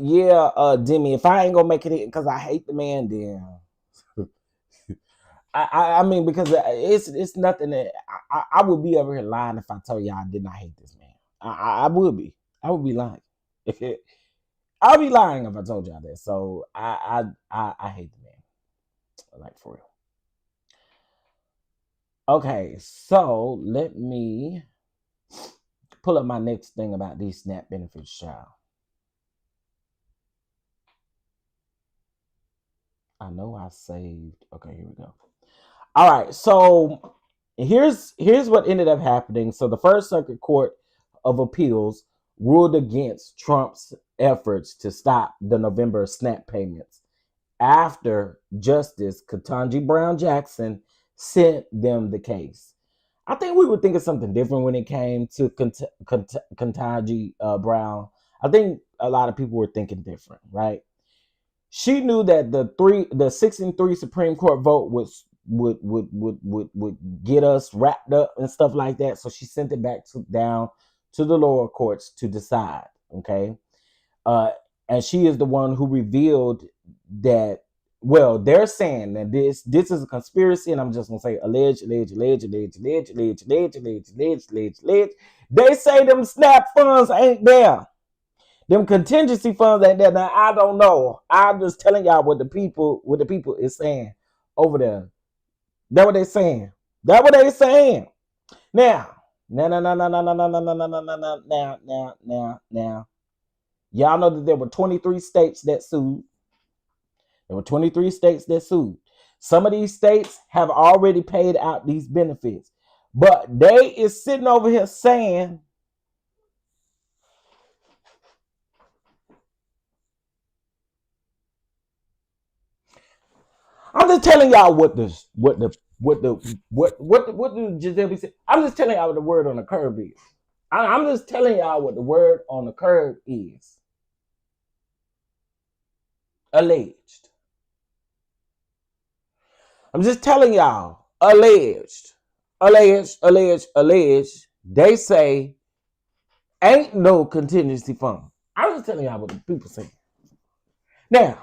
Demi. If I ain't gonna make it because I hate the man, then I mean, because it's nothing that I would be over here lying if I told y'all I did not hate this man. I would be lying. I'll be lying if I told y'all that. So I hate the man, like for real. Okay, so let me pull up my next thing about these SNAP benefits, child. I know I saved. Okay, here we go. All right, so here's what ended up happening. So the First Circuit Court of Appeals ruled against Trump's efforts to stop the November SNAP payments after Justice Ketanji Brown Jackson sent them the case. I think we were thinking something different when it came to Ketanji Brown. I think a lot of people were thinking different, right? She knew that the 6-3 Supreme Court vote would get us wrapped up and stuff like that. So she sent it back down to the lower courts to decide. Okay, and she is the one who revealed that well, they're saying that this is a conspiracy, and I'm just gonna say alleged. They say them SNAP funds ain't there. Them contingency funds ain't there. Now I don't know. I'm just telling y'all what the people is saying over there. That's what they saying. That's what they saying. Now. Now. Y'all know that there were 23 states that sued. There were 23 states that sued. Some of these states have already paid out these benefits. But they is sitting over here saying, I'm just telling y'all what the Giselle said. I'm just telling y'all what the word on the curb is. I'm just telling y'all what the word on the curb is. Alleged. I'm just telling y'all. Alleged. They say ain't no contingency fund. I'm just telling y'all what the people say. Now,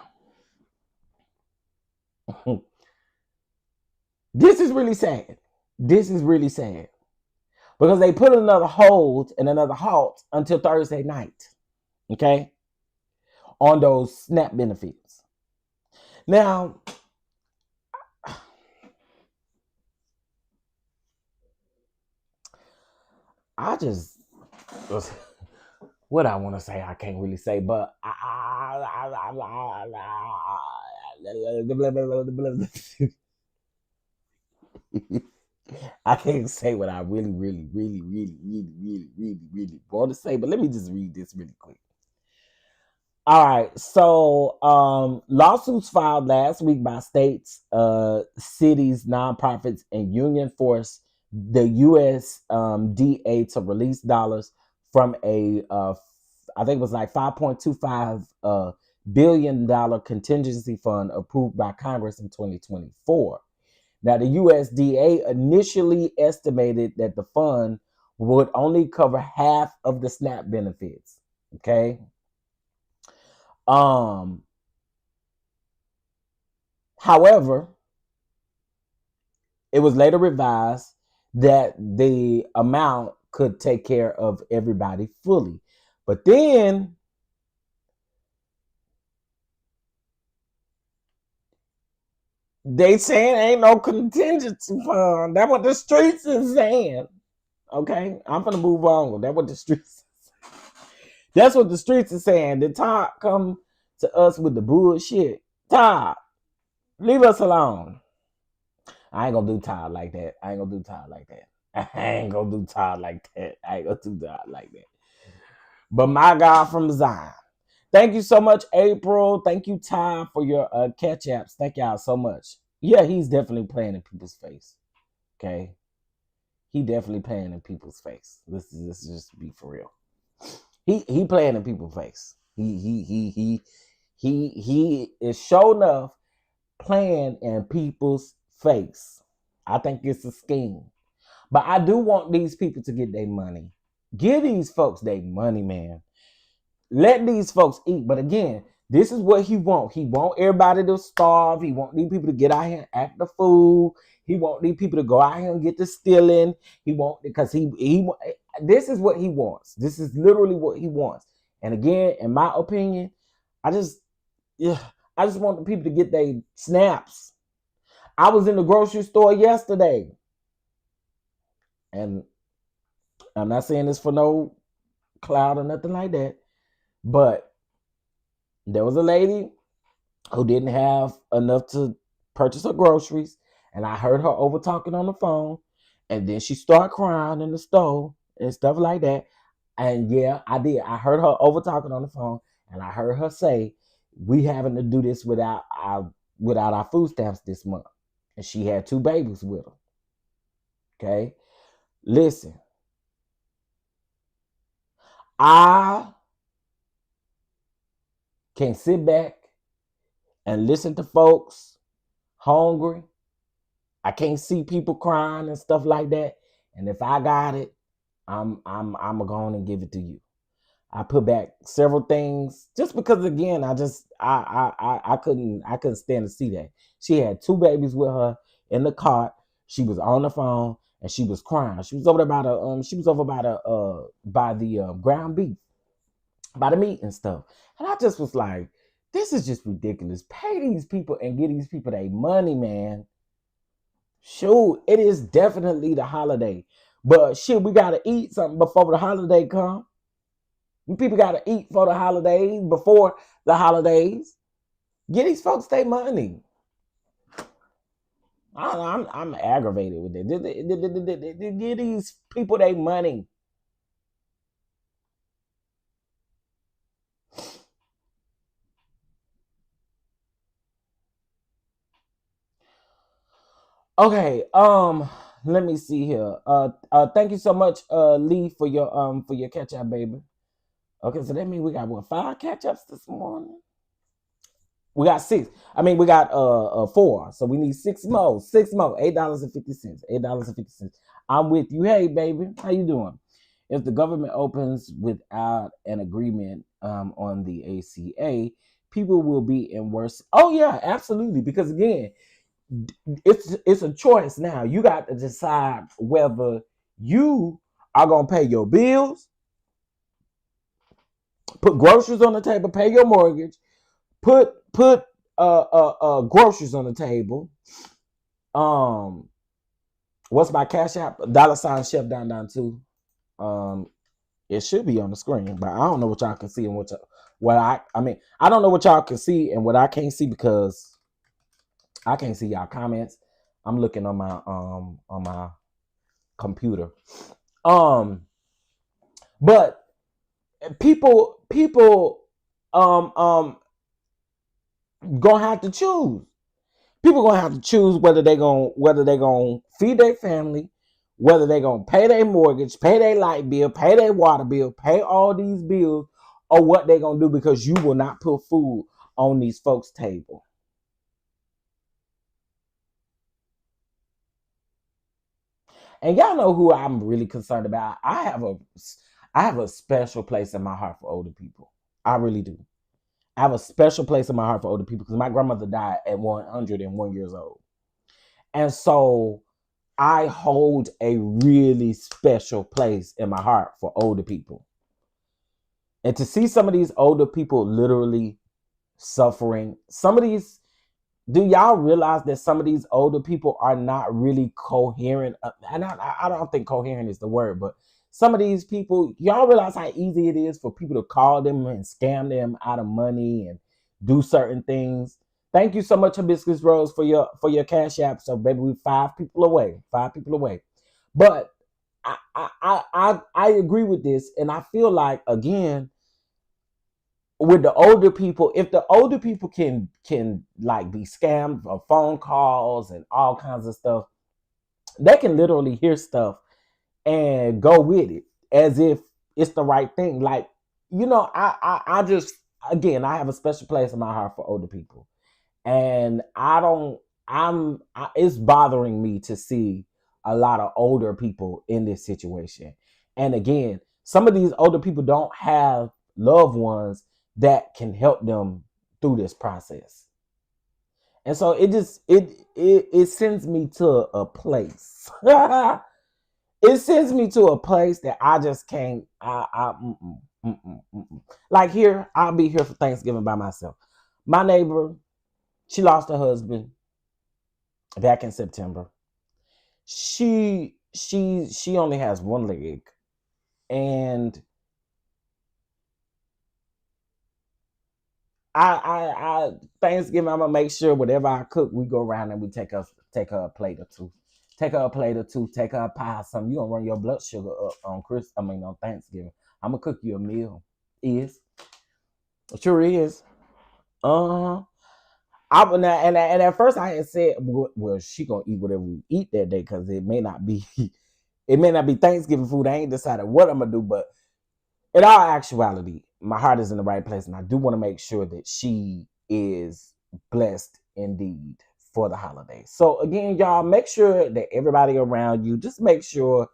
this is really sad. Because they put another hold and another halt until Thursday night. Okay? On those SNAP benefits. Now, I just, what I want to say, I can't really say, but I can't say what I really want to say, but let me just read this really quick. All right, so lawsuits filed last week by states, cities, nonprofits, and union forced the USDA to release dollars from a, I think it was like $5.25 billion contingency fund approved by Congress in 2024. Now, the USDA initially estimated that the fund would only cover half of the SNAP benefits. Okay. However, it was later revised that the amount could take care of everybody fully. But then they saying ain't no contingency fund. That's what the streets is saying. Okay, I'm gonna move on. That's what the streets. That's what the streets is saying. The Todd come to us with the bullshit. Todd, leave us alone. I ain't gonna do Todd like that. But my God from Zion. Thank you so much, April. Thank you, Ty, for your catch apps. Thank y'all so much. Yeah, he's definitely playing in people's face. Okay. He definitely playing in people's face. Let's just be for real. He playing in people's face. He is sure enough playing in people's face. I think it's a scheme. But I do want these people to get their money. Give these folks their money, man. Let these folks eat. But again, this is what he want. He want everybody to starve. He want these people to get out here and act the fool. He want these people to go out here and get to stealing. He want, because this is what he wants. This is literally what he wants. And again, in my opinion, I just want the people to get their snaps. I was in the grocery store yesterday. And I'm not saying this for no clout or nothing like that. But there was a lady who didn't have enough to purchase her groceries. And I heard her over talking on the phone. And then she started crying in the store and stuff like that. And yeah, I did. I heard her over talking on the phone. And I heard her say, we having to do this without our food stamps this month. And she had 2 babies with her. Okay? Listen. I can't sit back and listen to folks hungry. I can't see people crying and stuff like that. And if I got it, I'm gonna go on and give it to you. I put back several things just because, again, I couldn't stand to see that. She had 2 babies with her in the cart. She was on the phone and she was crying. She was over there by the ground beef, by the meat and stuff. And I just was like, this is just ridiculous. Pay these people and give these people their money, man. Shoot, it is definitely the holiday. But shit, we gotta eat something before the holiday come. People gotta eat for the holidays, before the holidays. Get these folks their money. I'm aggravated with it. Get these people their money. Okay, let me see here. Thank you so much, Lee, for your catch up, baby. Okay, so that means we got 5 catch ups this morning. We got 6. I mean, we got 4. So we need 6 more. $8.50. $8.50. I'm with you. Hey, baby, how you doing? If the government opens without an agreement on the ACA, people will be in worse. Oh yeah, absolutely. Because again, it's a choice now. You got to decide whether you are gonna pay your bills, put groceries on the table, pay your mortgage, put groceries on the table. What's my cash app? $Chef DonDon 2. It should be on the screen, but I don't know what y'all can see and I don't know what y'all can see and what I can't see, because I can't see y'all comments. I'm looking on my computer. But people gonna have to choose. People gonna have to choose whether they gonna feed their family, whether they gonna pay their mortgage, pay their light bill, pay their water bill, pay all these bills, or what they gonna do, because you will not put food on these folks' table. And y'all know who I'm really concerned about. I have a special place in my heart for older people. I really do. I have a special place in my heart for older people because my grandmother died at 101 years old. And so I hold a really special place in my heart for older people. And to see some of these older people literally suffering, do y'all realize that some of these older people are not really coherent? And I don't think coherent is the word, but some of these people, y'all realize how easy it is for people to call them and scam them out of money and do certain things. Thank you so much, Hibiscus Rose, for your cash app. So baby, we 5 people away. But I agree with this, and I feel like, again, with the older people, if the older people can like be scammed of phone calls and all kinds of stuff, they can literally hear stuff and go with it as if it's the right thing. Like, I just, again, I have a special place in my heart for older people, and it's bothering me to see a lot of older people in this situation. And again, some of these older people don't have loved ones that can help them through this process. And so it sends me to a place. It sends me to a place that I just can't. Like here, I'll be here for Thanksgiving by myself. My neighbor, she lost her husband back in September. She only has one leg, and I Thanksgiving, I'm gonna make sure whatever I cook, we go around and we take her a plate or two. Take her a plate or two, take her a pie, something. You gonna run your blood sugar up on Thanksgiving. I'm gonna cook you a meal. It sure is. And at first I had said, well, she gonna eat whatever we eat that day, because it may not be Thanksgiving food. I ain't decided what I'm gonna do, but in all actuality, my heart is in the right place, and I do want to make sure that she is blessed indeed for the holidays. So again, y'all, make sure that everybody around you, just make sure,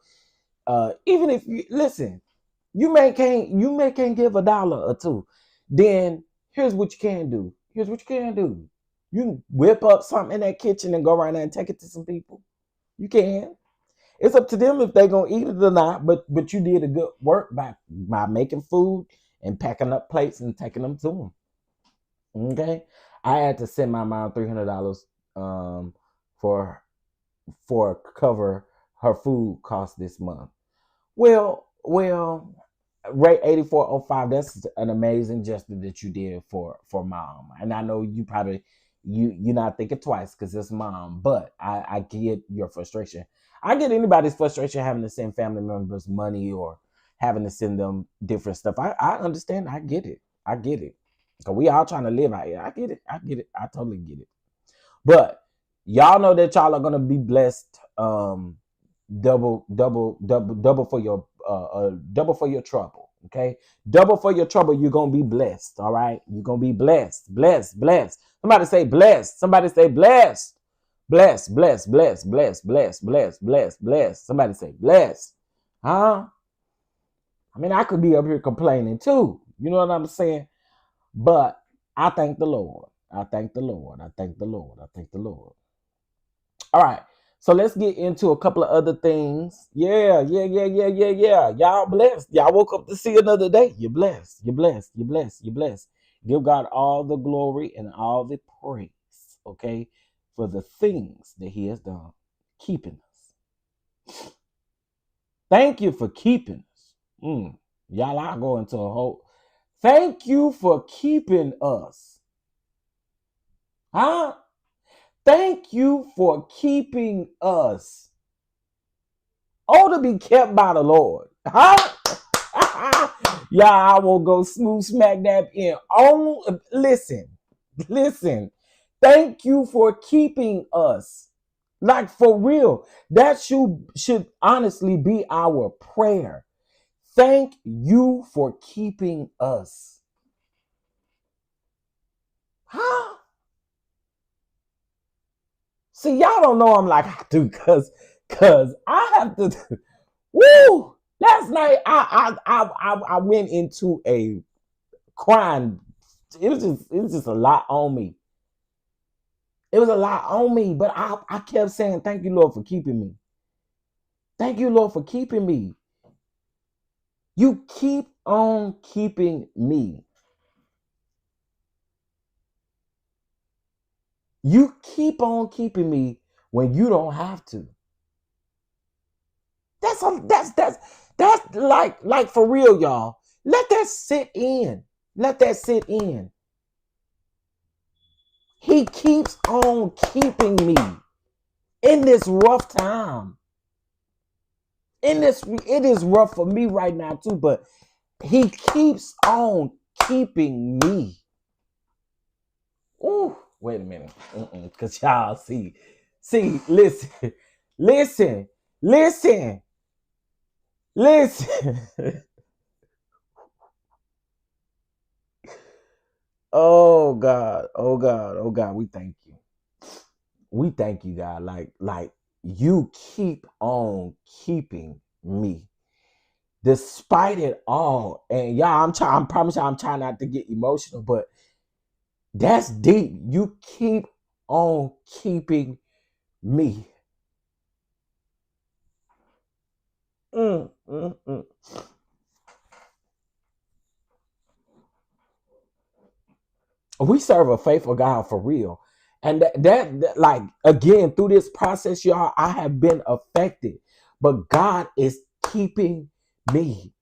even if you listen, You may can't give $1 or $2. Then here's what you can do. Here's what you can do. You can whip up something in that kitchen and go around there and take it to some people. You can. It's up to them if they're gonna eat it or not. But you did a good work by making food and packing up plates and taking them to them. Okay, I had to send my mom $300 for cover her food cost this month. Well, rate 8405. That's an amazing gesture that you did for mom, and I know you probably you're not thinking twice because it's mom. But I get your frustration. I get anybody's frustration having to send family members money or having to send them different stuff. I understand. I get it. Because we all trying to live out here. I get it. I totally get it. But y'all know that y'all are gonna be blessed. Double for your double for your trouble. Okay, double for your trouble. You're gonna be blessed. All right, you're gonna be blessed. Blessed. Somebody say blessed. Somebody say blessed. Blessed. Somebody say blessed. Huh? I mean, I could be up here complaining too. You know what I'm saying? But I thank the Lord. I thank the Lord. All right. So let's get into a couple of other things. Yeah. Y'all blessed. Y'all woke up to see another day. You're blessed. Give God all the glory and all the praise, okay, for the things that he has done, keeping us. Thank you for keeping us. Y'all, I go into a whole... Thank you for keeping us. Huh? Thank you for keeping us. Oh, to be kept by the Lord. Huh? Y'all, I will go smooth smack that in. Oh, listen. Thank you for keeping us. Like, for real. That should honestly be our prayer. Thank you for keeping us. Huh? See, y'all don't know I'm like I do because I have to. Woo! Last night I went into a crying. It was just a lot on me. It was a lot on me, but I kept saying, "Thank you, Lord, for keeping me. Thank you, Lord, for keeping me. You keep on keeping me. You keep on keeping me when you don't have to." That's like for real, y'all. Let that sit in. He keeps on keeping me in this rough time. It is rough for me right now too, but he keeps on keeping me. Ooh, wait a minute. Because y'all see, listen. Oh God, we thank you. We thank you, God. Like you keep on keeping me. Despite it all. And y'all, I promise y'all I'm trying not to get emotional, but that's deep. You keep on keeping me. We serve a faithful God for real. And that like, again, through this process, y'all, I have been affected. But God is keeping me.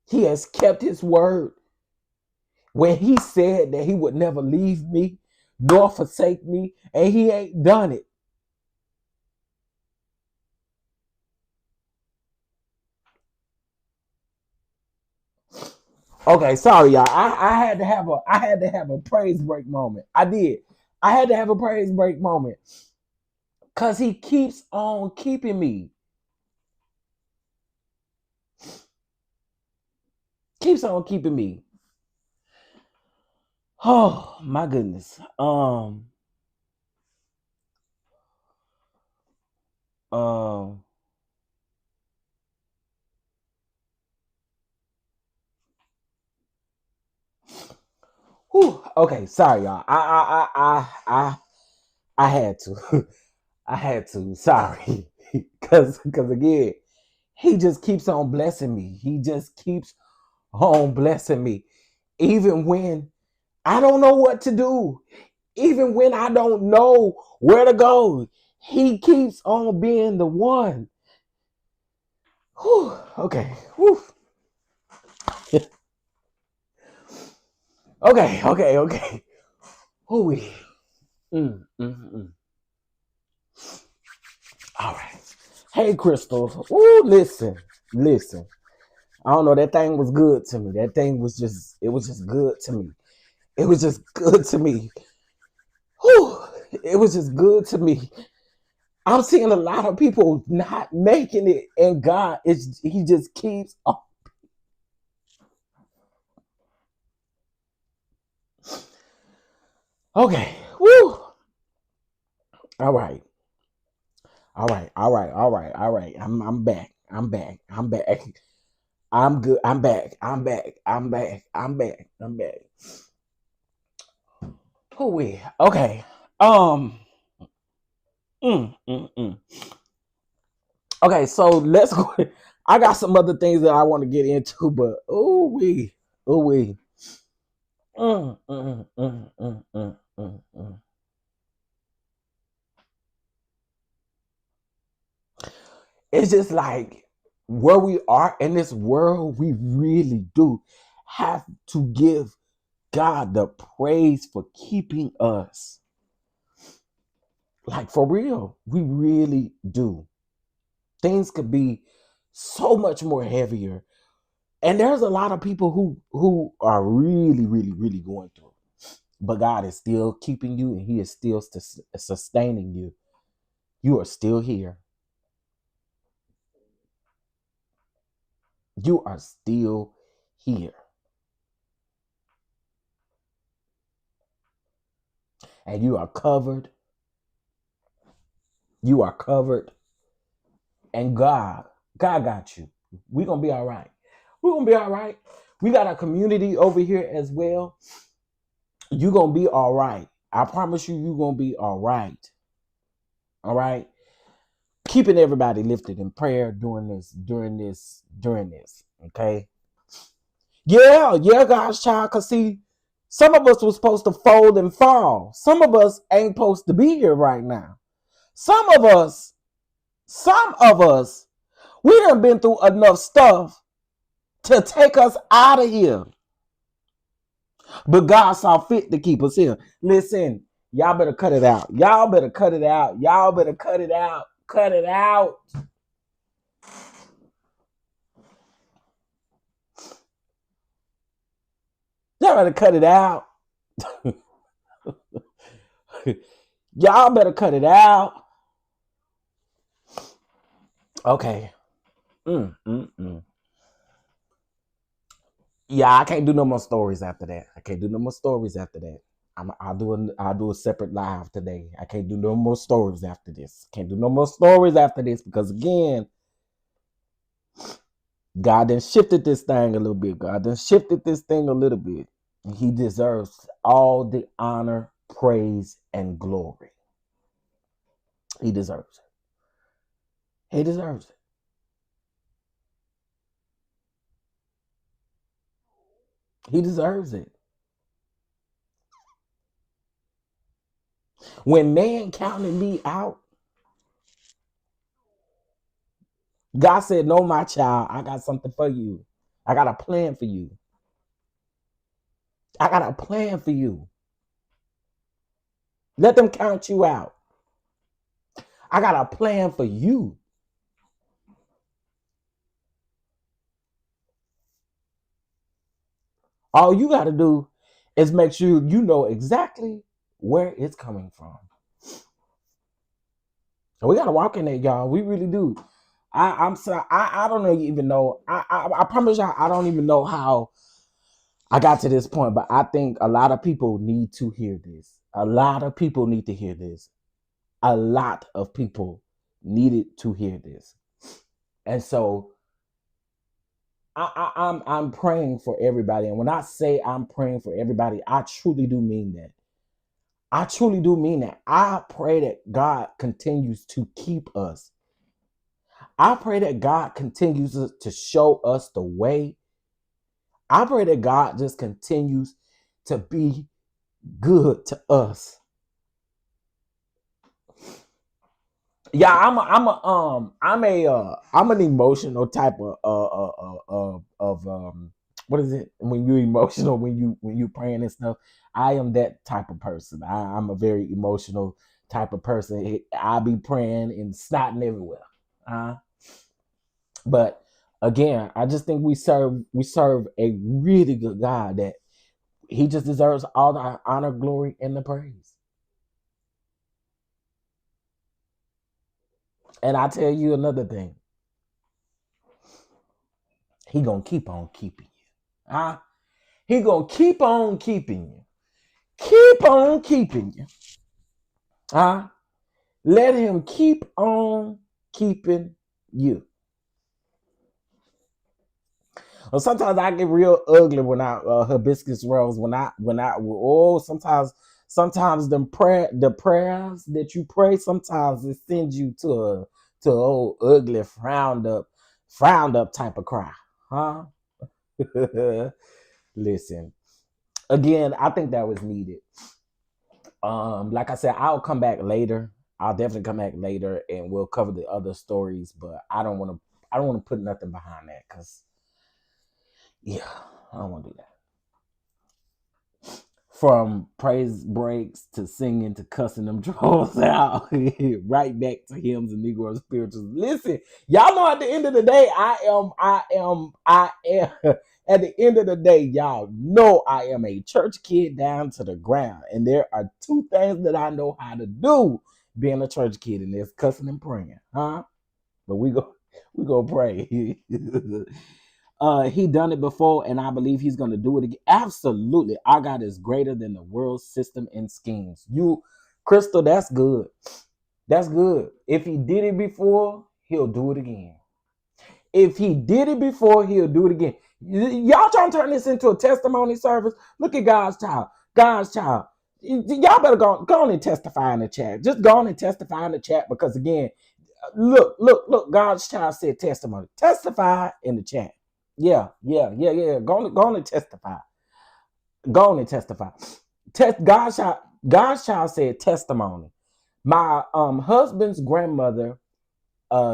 He has kept his word. When he said that he would never leave me nor forsake me, and he ain't done it. Okay, sorry, y'all. I had to have a praise break moment. I did. I had to have a praise break moment. Cause he keeps on keeping me. Keeps on keeping me. Oh my goodness. Whew, okay, sorry, y'all. I had to. I had to. Sorry, because again, he just keeps on blessing me. He just keeps on blessing me, even when I don't know what to do, even when I don't know where to go. He keeps on being the one. Whew, okay. Whew. Okay. Hooey. All right. Hey, Crystal. Ooh, listen. I don't know. That thing was good to me. That thing was just, it was just good to me. It was just good to me. Whew. It was just good to me. I'm seeing a lot of people not making it, and God he just keeps on. Okay. Woo. All right. I'm back. I'm back. I'm good. I'm back. Who we? Okay. Mm, mm, mm. Okay, so let's go. I got some other things that I want to get into, but ooh wee. Mm, mm, mm, mm, mm, mm, mm. It's just like where we are in this world, we really do have to give God the praise for keeping us. Like for real, we really do. Things could be so much more heavier. And there's a lot of people who are really going through. But God is still keeping you, and he is still sustaining you. You are still here. You are still here. And you are covered. You are covered. And God got you. We're going to be all right. We're going to be all right. We got a community over here as well. You're going to be all right. I promise you're going to be all right. All right. Keeping everybody lifted in prayer during this. Okay. Yeah, God's child. Cause see, some of us were supposed to fold and fall. Some of us ain't supposed to be here right now. Some of us, we done been through enough stuff to take us out of here. But God saw fit to keep us here. Listen, y'all better cut it out. Y'all better cut it out. Cut it out. Y'all better cut it out. Y'all better cut it out. Okay. Yeah, I can't do no more stories after that. I'll do a separate live today. I can't do no more stories after this. Because again, God done shifted this thing a little bit. And he deserves all the honor, praise, and glory. He deserves it. He deserves it. When man counted me out, God said, no, my child, I got something for you. I got a plan for you. Let them count you out. I got a plan for you. All you got to do is make sure you know exactly where it's coming from. So we got to walk in there, y'all. We really do. I'm sorry. I don't even know. I promise y'all, I don't even know how I got to this point, but I think a lot of people need to hear this. A lot of people needed to hear this. And so I'm praying for everybody. And when I say I'm praying for everybody, I truly do mean that. I truly do mean that. I pray that God continues to keep us. I pray that God continues to show us the way. I pray that God just continues to be good to us. Yeah, I'm an emotional type of what is it when you're emotional when you praying and stuff. I am that type of person. I'm a very emotional type of person. I be praying and snotting everywhere. But again, I just think we serve a really good God that he just deserves all the honor, glory, and the praise. And I tell you another thing. He gonna keep on keeping you. He gonna keep on keeping you. Keep on keeping you. Let him keep on keeping you. Well, sometimes I get real ugly when I hibiscus rose. Sometimes the prayers that you pray, sometimes it sends you to a old ugly frowned up type of cry. Listen, again, I think that was needed. Like I said, I'll come back later. I'll definitely come back later and we'll cover the other stories, but I don't want to put nothing behind that because yeah, I don't want to do that. From praise breaks to singing to cussing them trolls out, right back to hymns and Negro spirituals. Listen, y'all know at the end of the day, I am. At the end of the day, y'all know I am a church kid down to the ground, and there are two things that I know how to do being a church kid, and there's cussing and praying, But we go pray. He done it before, and I believe he's going to do it again. Absolutely. Our God is greater than the world system and schemes. Crystal, that's good. That's good. If he did it before, he'll do it again. If he did it before, he'll do it again. Y'all trying to turn this into a testimony service? Look at God's child. God's child. Y'all better go on and testify in the chat. Just go on and testify in the chat because, again, look. God's child said testimony. Testify in the chat. Yeah. Go on and testify. Go on and testify. God's child said testimony. My husband's grandmother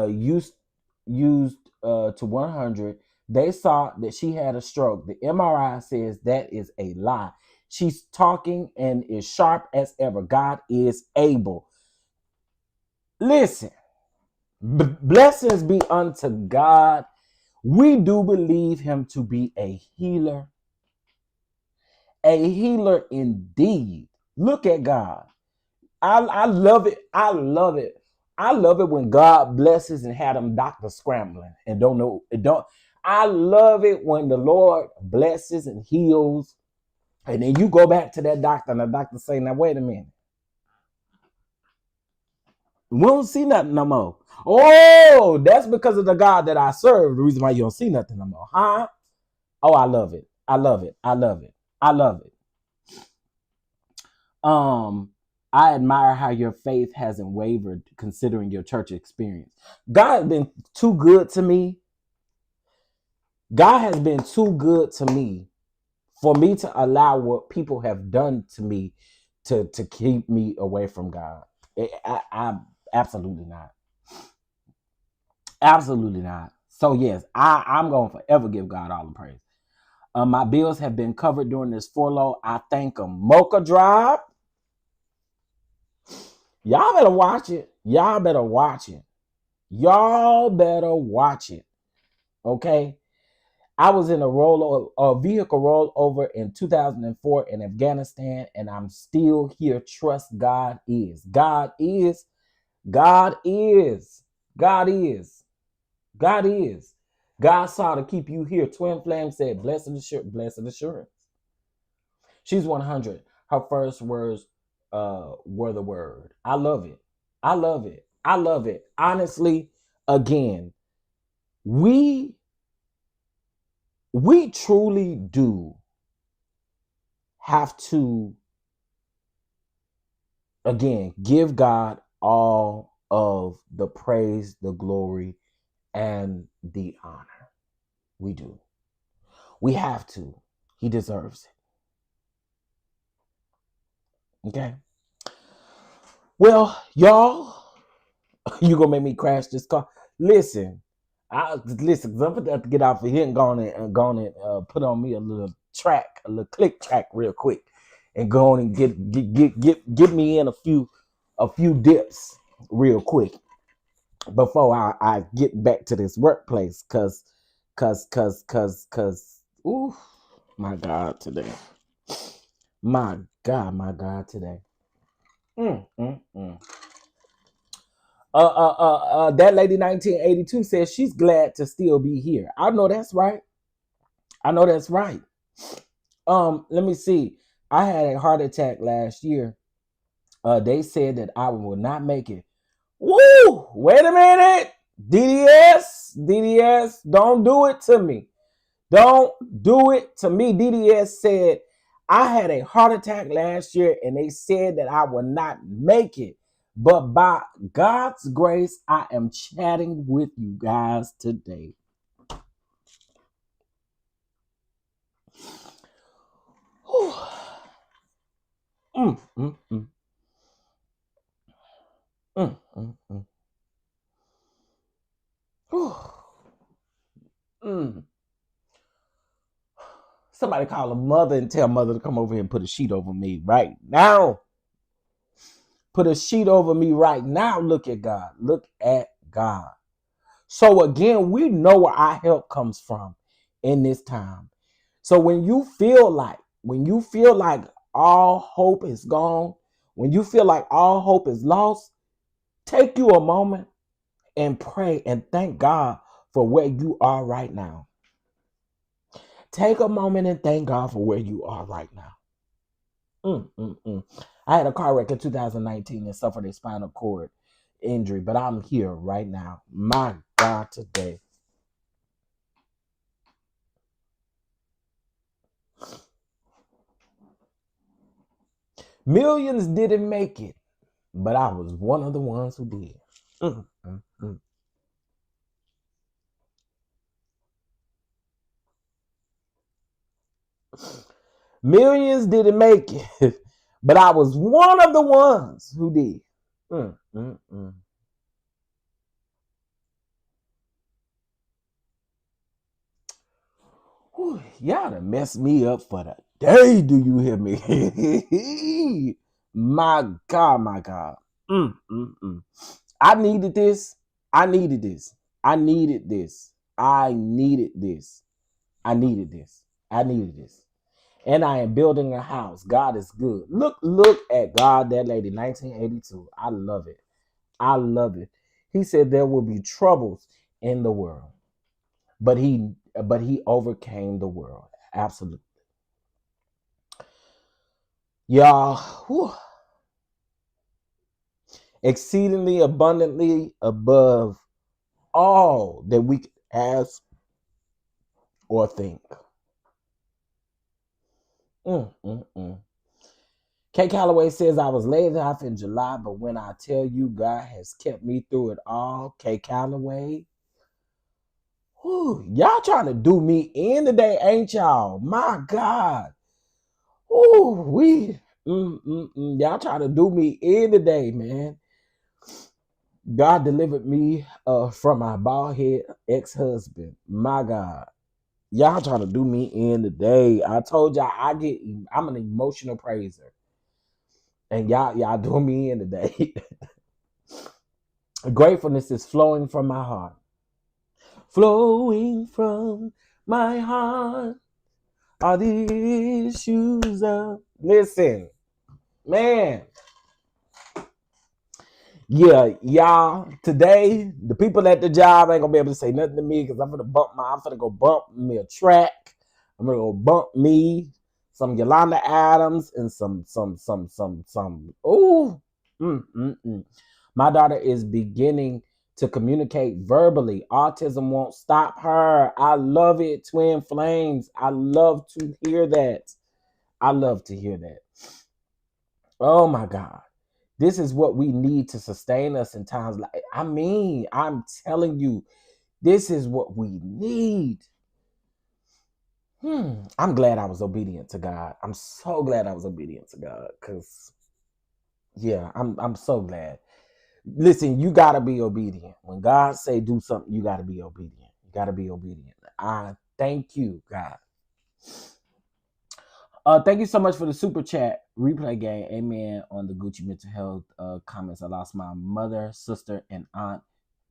used to 100. They saw that she had a stroke. The MRI says that is a lie. She's talking and is sharp as ever. God is able. Listen, blessings be unto God. We do believe him to be a healer. A healer indeed. Look at God. I love it. I love it. I love it when God blesses and had them doctors scrambling and don't know. I love it when the Lord blesses and heals. And then you go back to that doctor and the doctor say, now, wait a minute. We don't see nothing no more. Oh, that's because of the God that I serve. The reason why you don't see nothing no more. Oh, I love it. I love it. I love it. I love it. I admire how your faith hasn't wavered considering your church experience. God has been too good to me. God has been too good to me for me to allow what people have done to me to keep me away from God. I absolutely not. Absolutely not. So yes, I'm going to forever give God all the praise. My bills have been covered during this furlough. I thank him. Mocha Drive. Y'all better watch it. Y'all better watch it. Y'all better watch it. Okay? I was in a vehicle rollover in 2004 in Afghanistan, and I'm still here. Trust God is. God is. God is. God is. God is. God saw to keep you here. Twin Flame said, blessed assurance. She's 100. Her first words were the word. I love it. I love it. I love it. Honestly, again, we we truly do have to, again, give God all of the praise, the glory, and the honor. We do. We have to. He deserves it. Okay? Well, y'all, you gonna make me crash this car. Listen, listen, because I'm gonna have to get out of here and go on and put on me a little track, a little click track real quick, and go on and get me in a few dips real quick before I get back to this workplace, cause ooh, my God today. My God today. That lady 1982 says she's glad to still be here. I know that's right. Let me see. I had a heart attack last year. They said that I will not make it. Woo! Wait a minute. DDS, don't do it to me. Don't do it to me. DDS said I had a heart attack last year and they said that I would not make it. But by God's grace, I am chatting with you guys today. Somebody call a mother and tell mother to come over here and put a sheet over me right now. Put a sheet over me right now. Look at God. Look at God. So again, we know where our help comes from in this time. So when you feel like all hope is gone, when you feel like all hope is lost, take you a moment and pray and thank God for where you are right now. Take a moment and thank God for where you are right now. I had a car wreck in 2019 and suffered a spinal cord injury, but I'm here right now. My God, today. Millions didn't make it, but I was one of the ones who did. Millions didn't make it, but I was one of the ones who did. Whew, y'all done messed me up for the day. Do you hear me? My God. I needed this. And I am building a house. God is good. Look at God, that lady, 1982. I love it. He said there will be troubles in the world, but he overcame the world. Absolutely. Y'all, whew. Exceedingly abundantly above all that we could ask or think. Kay Calloway says, I was laid off in July, but when I tell you God has kept me through it all, Kay Calloway, y'all trying to do me in today, ain't y'all? My God. Y'all trying to do me in today, man. God delivered me from my bald head ex-husband. My God. Y'all trying to do me in today. I told y'all I'm an emotional praiser. And y'all doing me in today. Gratefulness is flowing from my heart. Flowing from my heart are the issues of... Listen, man. Yeah, y'all, today, the people at the job ain't gonna be able to say nothing to me because I'm gonna go bump me a track. I'm gonna go bump me some Yolanda Adams and some. My daughter is beginning to communicate verbally. Autism won't stop her. I love it, Twin Flames. I love to hear that. I love to hear that. Oh my God. This is what we need to sustain us in times like, I'm telling you, this is what we need. I'm glad I was obedient to God. I'm so glad I was obedient to God. Because, yeah, I'm so glad. Listen, you got to be obedient. When God say do something, you got to be obedient. You got to be obedient. I thank you, God. Thank you so much for the super chat replay game. Amen. On the Gucci mental health comments. I lost my mother, sister, and aunt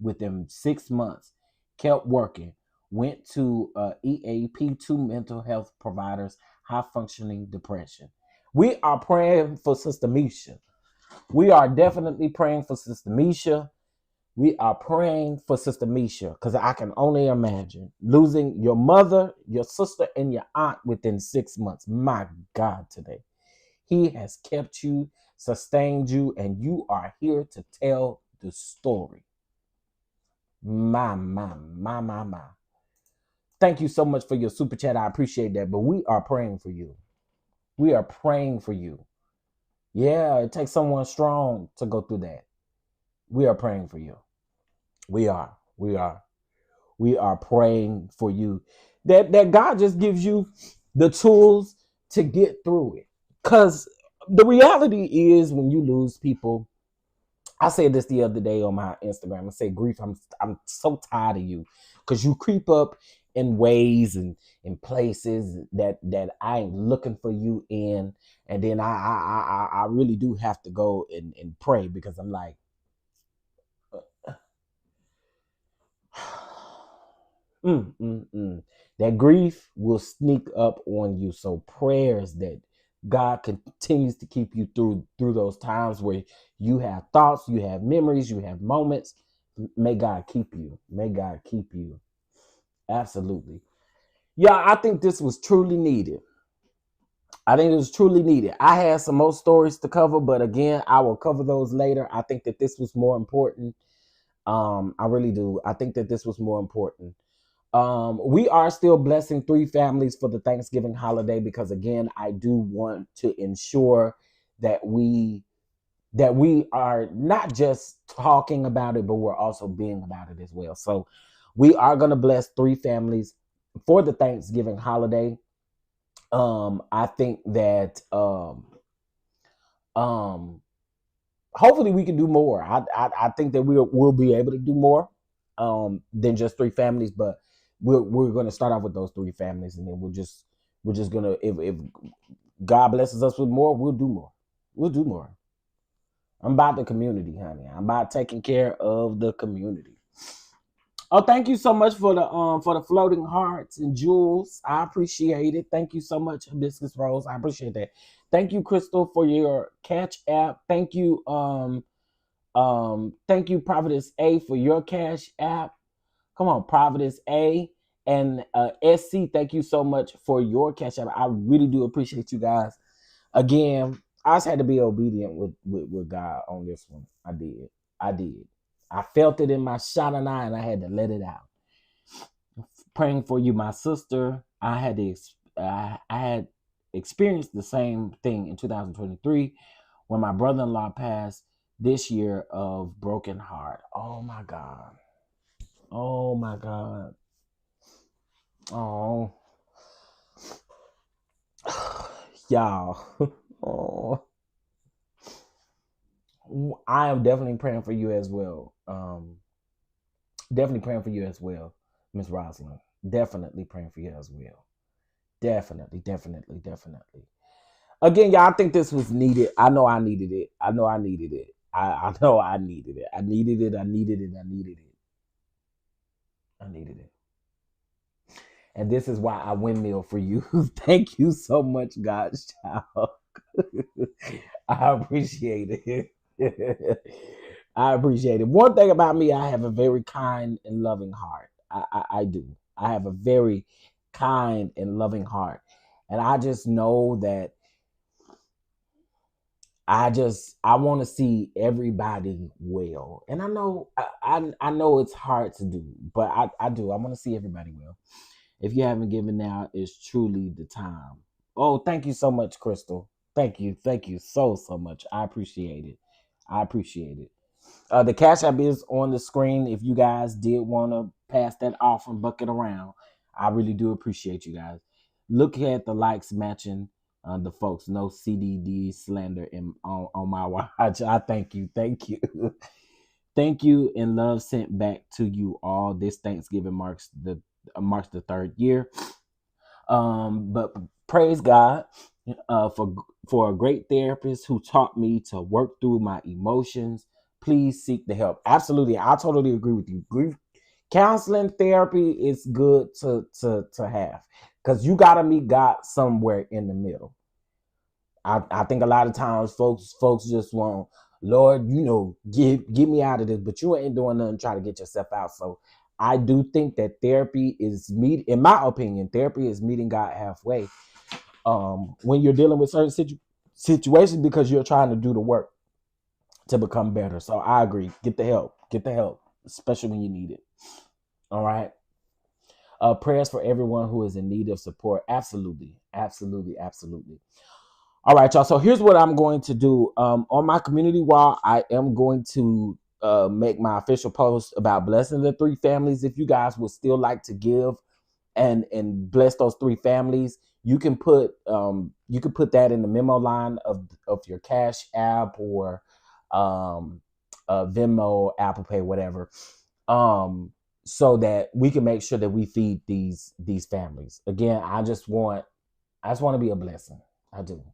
within 6 months. Kept working. Went to EAP, 2 mental health providers, high functioning depression. We are praying for Sister Misha. We are definitely praying for Sister Misha. We are praying for Sister Misha, because I can only imagine losing your mother, your sister, and your aunt within 6 months. My God, today. He has kept you, sustained you, and you are here to tell the story. My. Thank you so much for your super chat. I appreciate that. But we are praying for you. We are praying for you. Yeah, it takes someone strong to go through that. We are praying for you. We are praying for you that God just gives you the tools to get through it. Because the reality is, when you lose people, I said this the other day on my Instagram. I said, grief, I'm so tired of you, because you creep up in ways and in places that I ain't looking for you in. And then I really do have to go and pray, because I'm like, that grief will sneak up on you. So prayers that God continues to keep you through those times where you have thoughts, you have memories, you have moments. May God keep you. May God keep you. Absolutely. Yeah, I think this was truly needed. I think it was truly needed. I had some more stories to cover, but again, I will cover those later. I think that this was more important. I really do. I think that this was more important. We are still blessing 3 families for the Thanksgiving holiday, because again, I do want to ensure that we are not just talking about it, but we're also being about it as well. So we are going to bless 3 families for the Thanksgiving holiday. I think that hopefully we can do more. I think that we'll be able to do more than just 3 families, but we're going to start off with those 3 families, and then we're just going to, if God blesses us with more, we'll do more. We'll do more. I'm about the community, honey. I'm about taking care of the community. Oh, thank you so much for the floating hearts and jewels. I appreciate it. Thank you so much, Hibiscus Rose. I appreciate that. Thank you, Crystal, for your Cash App. Thank you, thank you, Prophetess A, for your Cash App. Come on, Prophetess A and SC. Thank you so much for your Cash App. I really do appreciate you guys. Again, I just had to be obedient with God on this one. I did. I felt it in my shot and I had to let it out. Praying for you, my sister. I had experienced the same thing in 2023 when my brother-in-law passed this year of broken heart. Oh my God. Oh my God. Oh. Y'all. Oh. I am definitely praying for you as well. Definitely praying for you as well, Miss Rosalind. Definitely praying for you as well. Definitely. Again, y'all, I think this was needed. I know I needed it. I know I needed it. I know I needed it. I needed it. And this is why I windmill for you. Thank you so much, God's child. I appreciate it. I appreciate it. One thing about me, I have a very kind and loving heart. I do. I have a very kind and loving heart. And I just know that I want to see everybody well. And I know I know it's hard to do, but I do. I want to see everybody well. If you haven't given now, it's truly the time. Oh, thank you so much, Crystal. Thank you so much. I appreciate it. I appreciate it. The Cash App is on the screen. If you guys did want to pass that offering bucket around, I really do appreciate you guys. Look at the likes matching the folks. No CDD slander on my watch. I thank you. Thank you. Thank you and love sent back to you all. This Thanksgiving marks the 3rd year. But praise God for a great therapist who taught me to work through my emotions. Please seek the help. Absolutely, I totally agree with you. Grief counseling, therapy is good to have, because you gotta meet God somewhere in the middle. I think a lot of times folks just want, Lord, get me out of this, but you ain't doing nothing to try to get yourself out. So I do think that therapy is in my opinion, therapy is meeting God halfway. When you're dealing with certain situations, because you're trying to do the work to become better. So I agree. Get the help, especially when you need it. All right. Prayers for everyone who is in need of support. Absolutely. All right, y'all. So here's what I'm going to do. On my community wall, I am going to make my official post about blessing the 3 families. If you guys would still like to give and bless those 3 families, you can put that in the memo line of your Cash App or Venmo, Apple Pay, whatever, so that we can make sure that we feed these families. Again, I just want to be a blessing. I do.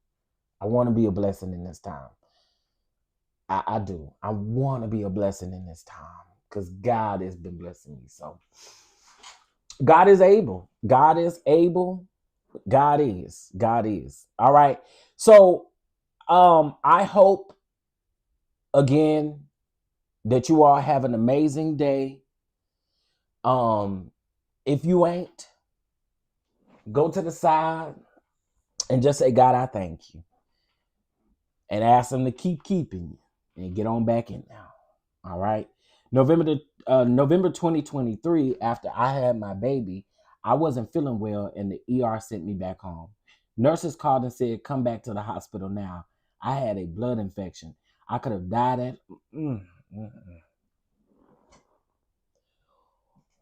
I want to be a blessing in this time. I do. I want to be a blessing in this time because God has been blessing me. So God is able. God is able. God is. All right. So I hope again that you all have an amazing day. If you ain't, go to the side and just say, God, I thank you. And ask him to keep keeping you and get on back in now. All right. November 2023, after I had my baby, I wasn't feeling well and the ER sent me back home. Nurses called and said, come back to the hospital now. I had a blood infection. I could have died at...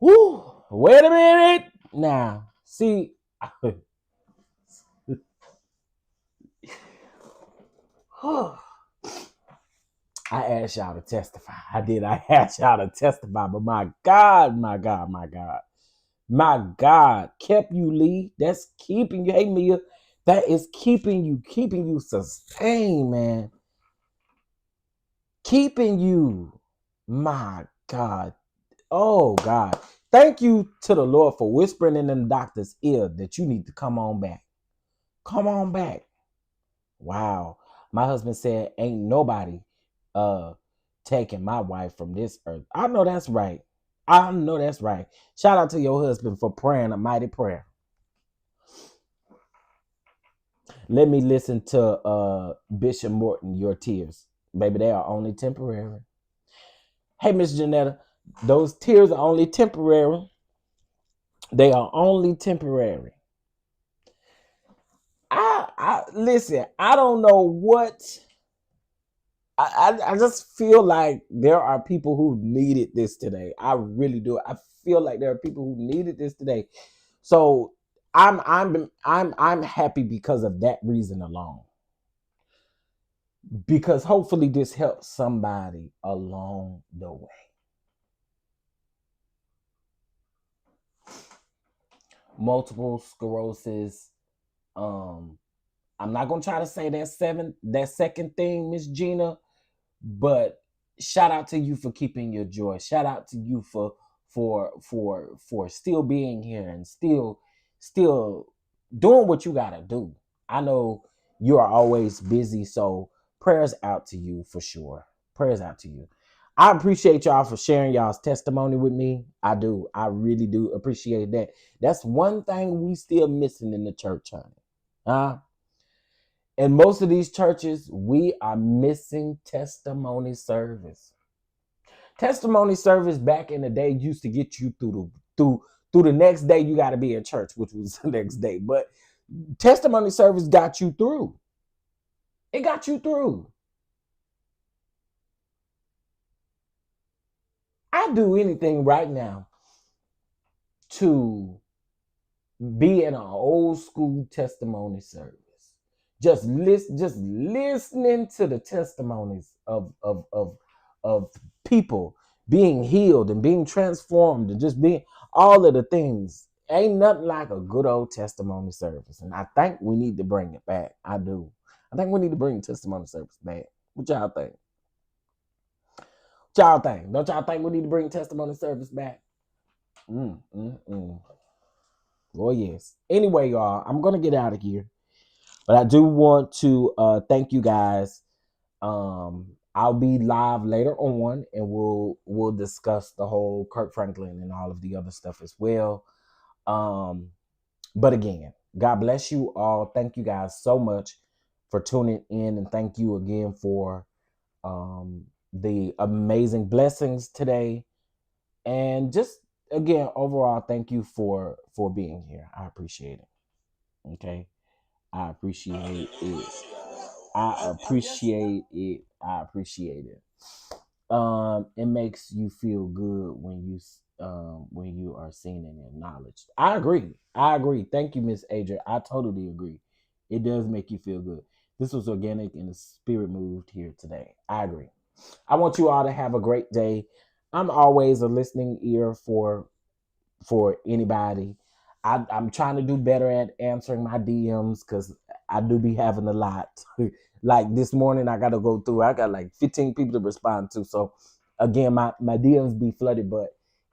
Woo! Wait a minute. Now, see... I asked y'all to testify. I asked y'all to testify, but my God, kept you, Lee. That's keeping you. Hey, Mia, that is keeping you sustained, man. Keeping you. My God. Oh, God. Thank you to the Lord for whispering in the doctor's ear that you need to come on back. Come on back. Wow. My husband said, ain't nobody taking my wife from this earth. I know that's right. Shout out to your husband for praying a mighty prayer. Let me listen to Bishop Morton, your tears. Baby, they are only temporary. Hey, Miss Janetta, those tears are only temporary. They are only temporary. I listen, I don't know what... I just feel like there are people who needed this today. I really do. I feel like there are people who needed this today. So I'm happy because of that reason alone. Because hopefully this helps somebody along the way. Multiple sclerosis. I'm not gonna try to say that second thing, Miss Gina. But shout out to you for keeping your joy. Shout out to you for still being here and still doing what you gotta do. I know you are always busy, so prayers out to you for sure. Prayers out to you. I appreciate y'all for sharing y'all's testimony with me. I do. I really do appreciate that. That's one thing we still missing in the church, honey. In most of these churches, we are missing testimony service. Testimony service back in the day used to get you through the next day. You got to be in church, which was the next day. But testimony service got you through. It got you through. I'd do anything right now to be in an old school testimony service. Just listening to the testimonies of people being healed and being transformed and just being all of the things. Ain't nothing like a good old testimony service. And I think we need to bring it back. I do. I think we need to bring testimony service back. What y'all think? What y'all think? Don't y'all think we need to bring testimony service back? Oh, yes. Anyway, y'all, I'm going to get out of here. But I do want to thank you guys. I'll be live later on, and we'll discuss the whole Kirk Franklin and all of the other stuff as well. But again, God bless you all. Thank you guys so much for tuning in, and thank you again for the amazing blessings today. And just again, overall, thank you for being here. I appreciate it. Okay. I appreciate it. I appreciate it. I appreciate it. It makes you feel good when you are seen and acknowledged. I agree. Thank you, Miss Adria. I totally agree. It does make you feel good. This was organic and the spirit moved here today. I agree. I want you all to have a great day. I'm always a listening ear for anybody. I'm trying to do better at answering my DMs because I do be having a lot. Like this morning, I got to go through. I got like 15 people to respond to. So again, my DMs be flooded. But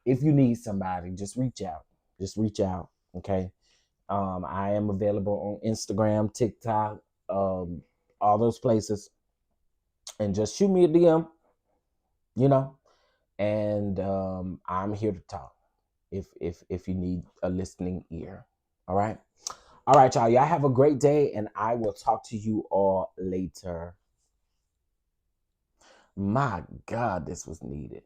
if you need somebody, just reach out. Just reach out. Okay. I am available on Instagram, TikTok, all those places. And just shoot me a DM, and I'm here to talk if you need a listening ear. All right, y'all. Y'all have a great day, and I will talk to you all later. My God, this was needed.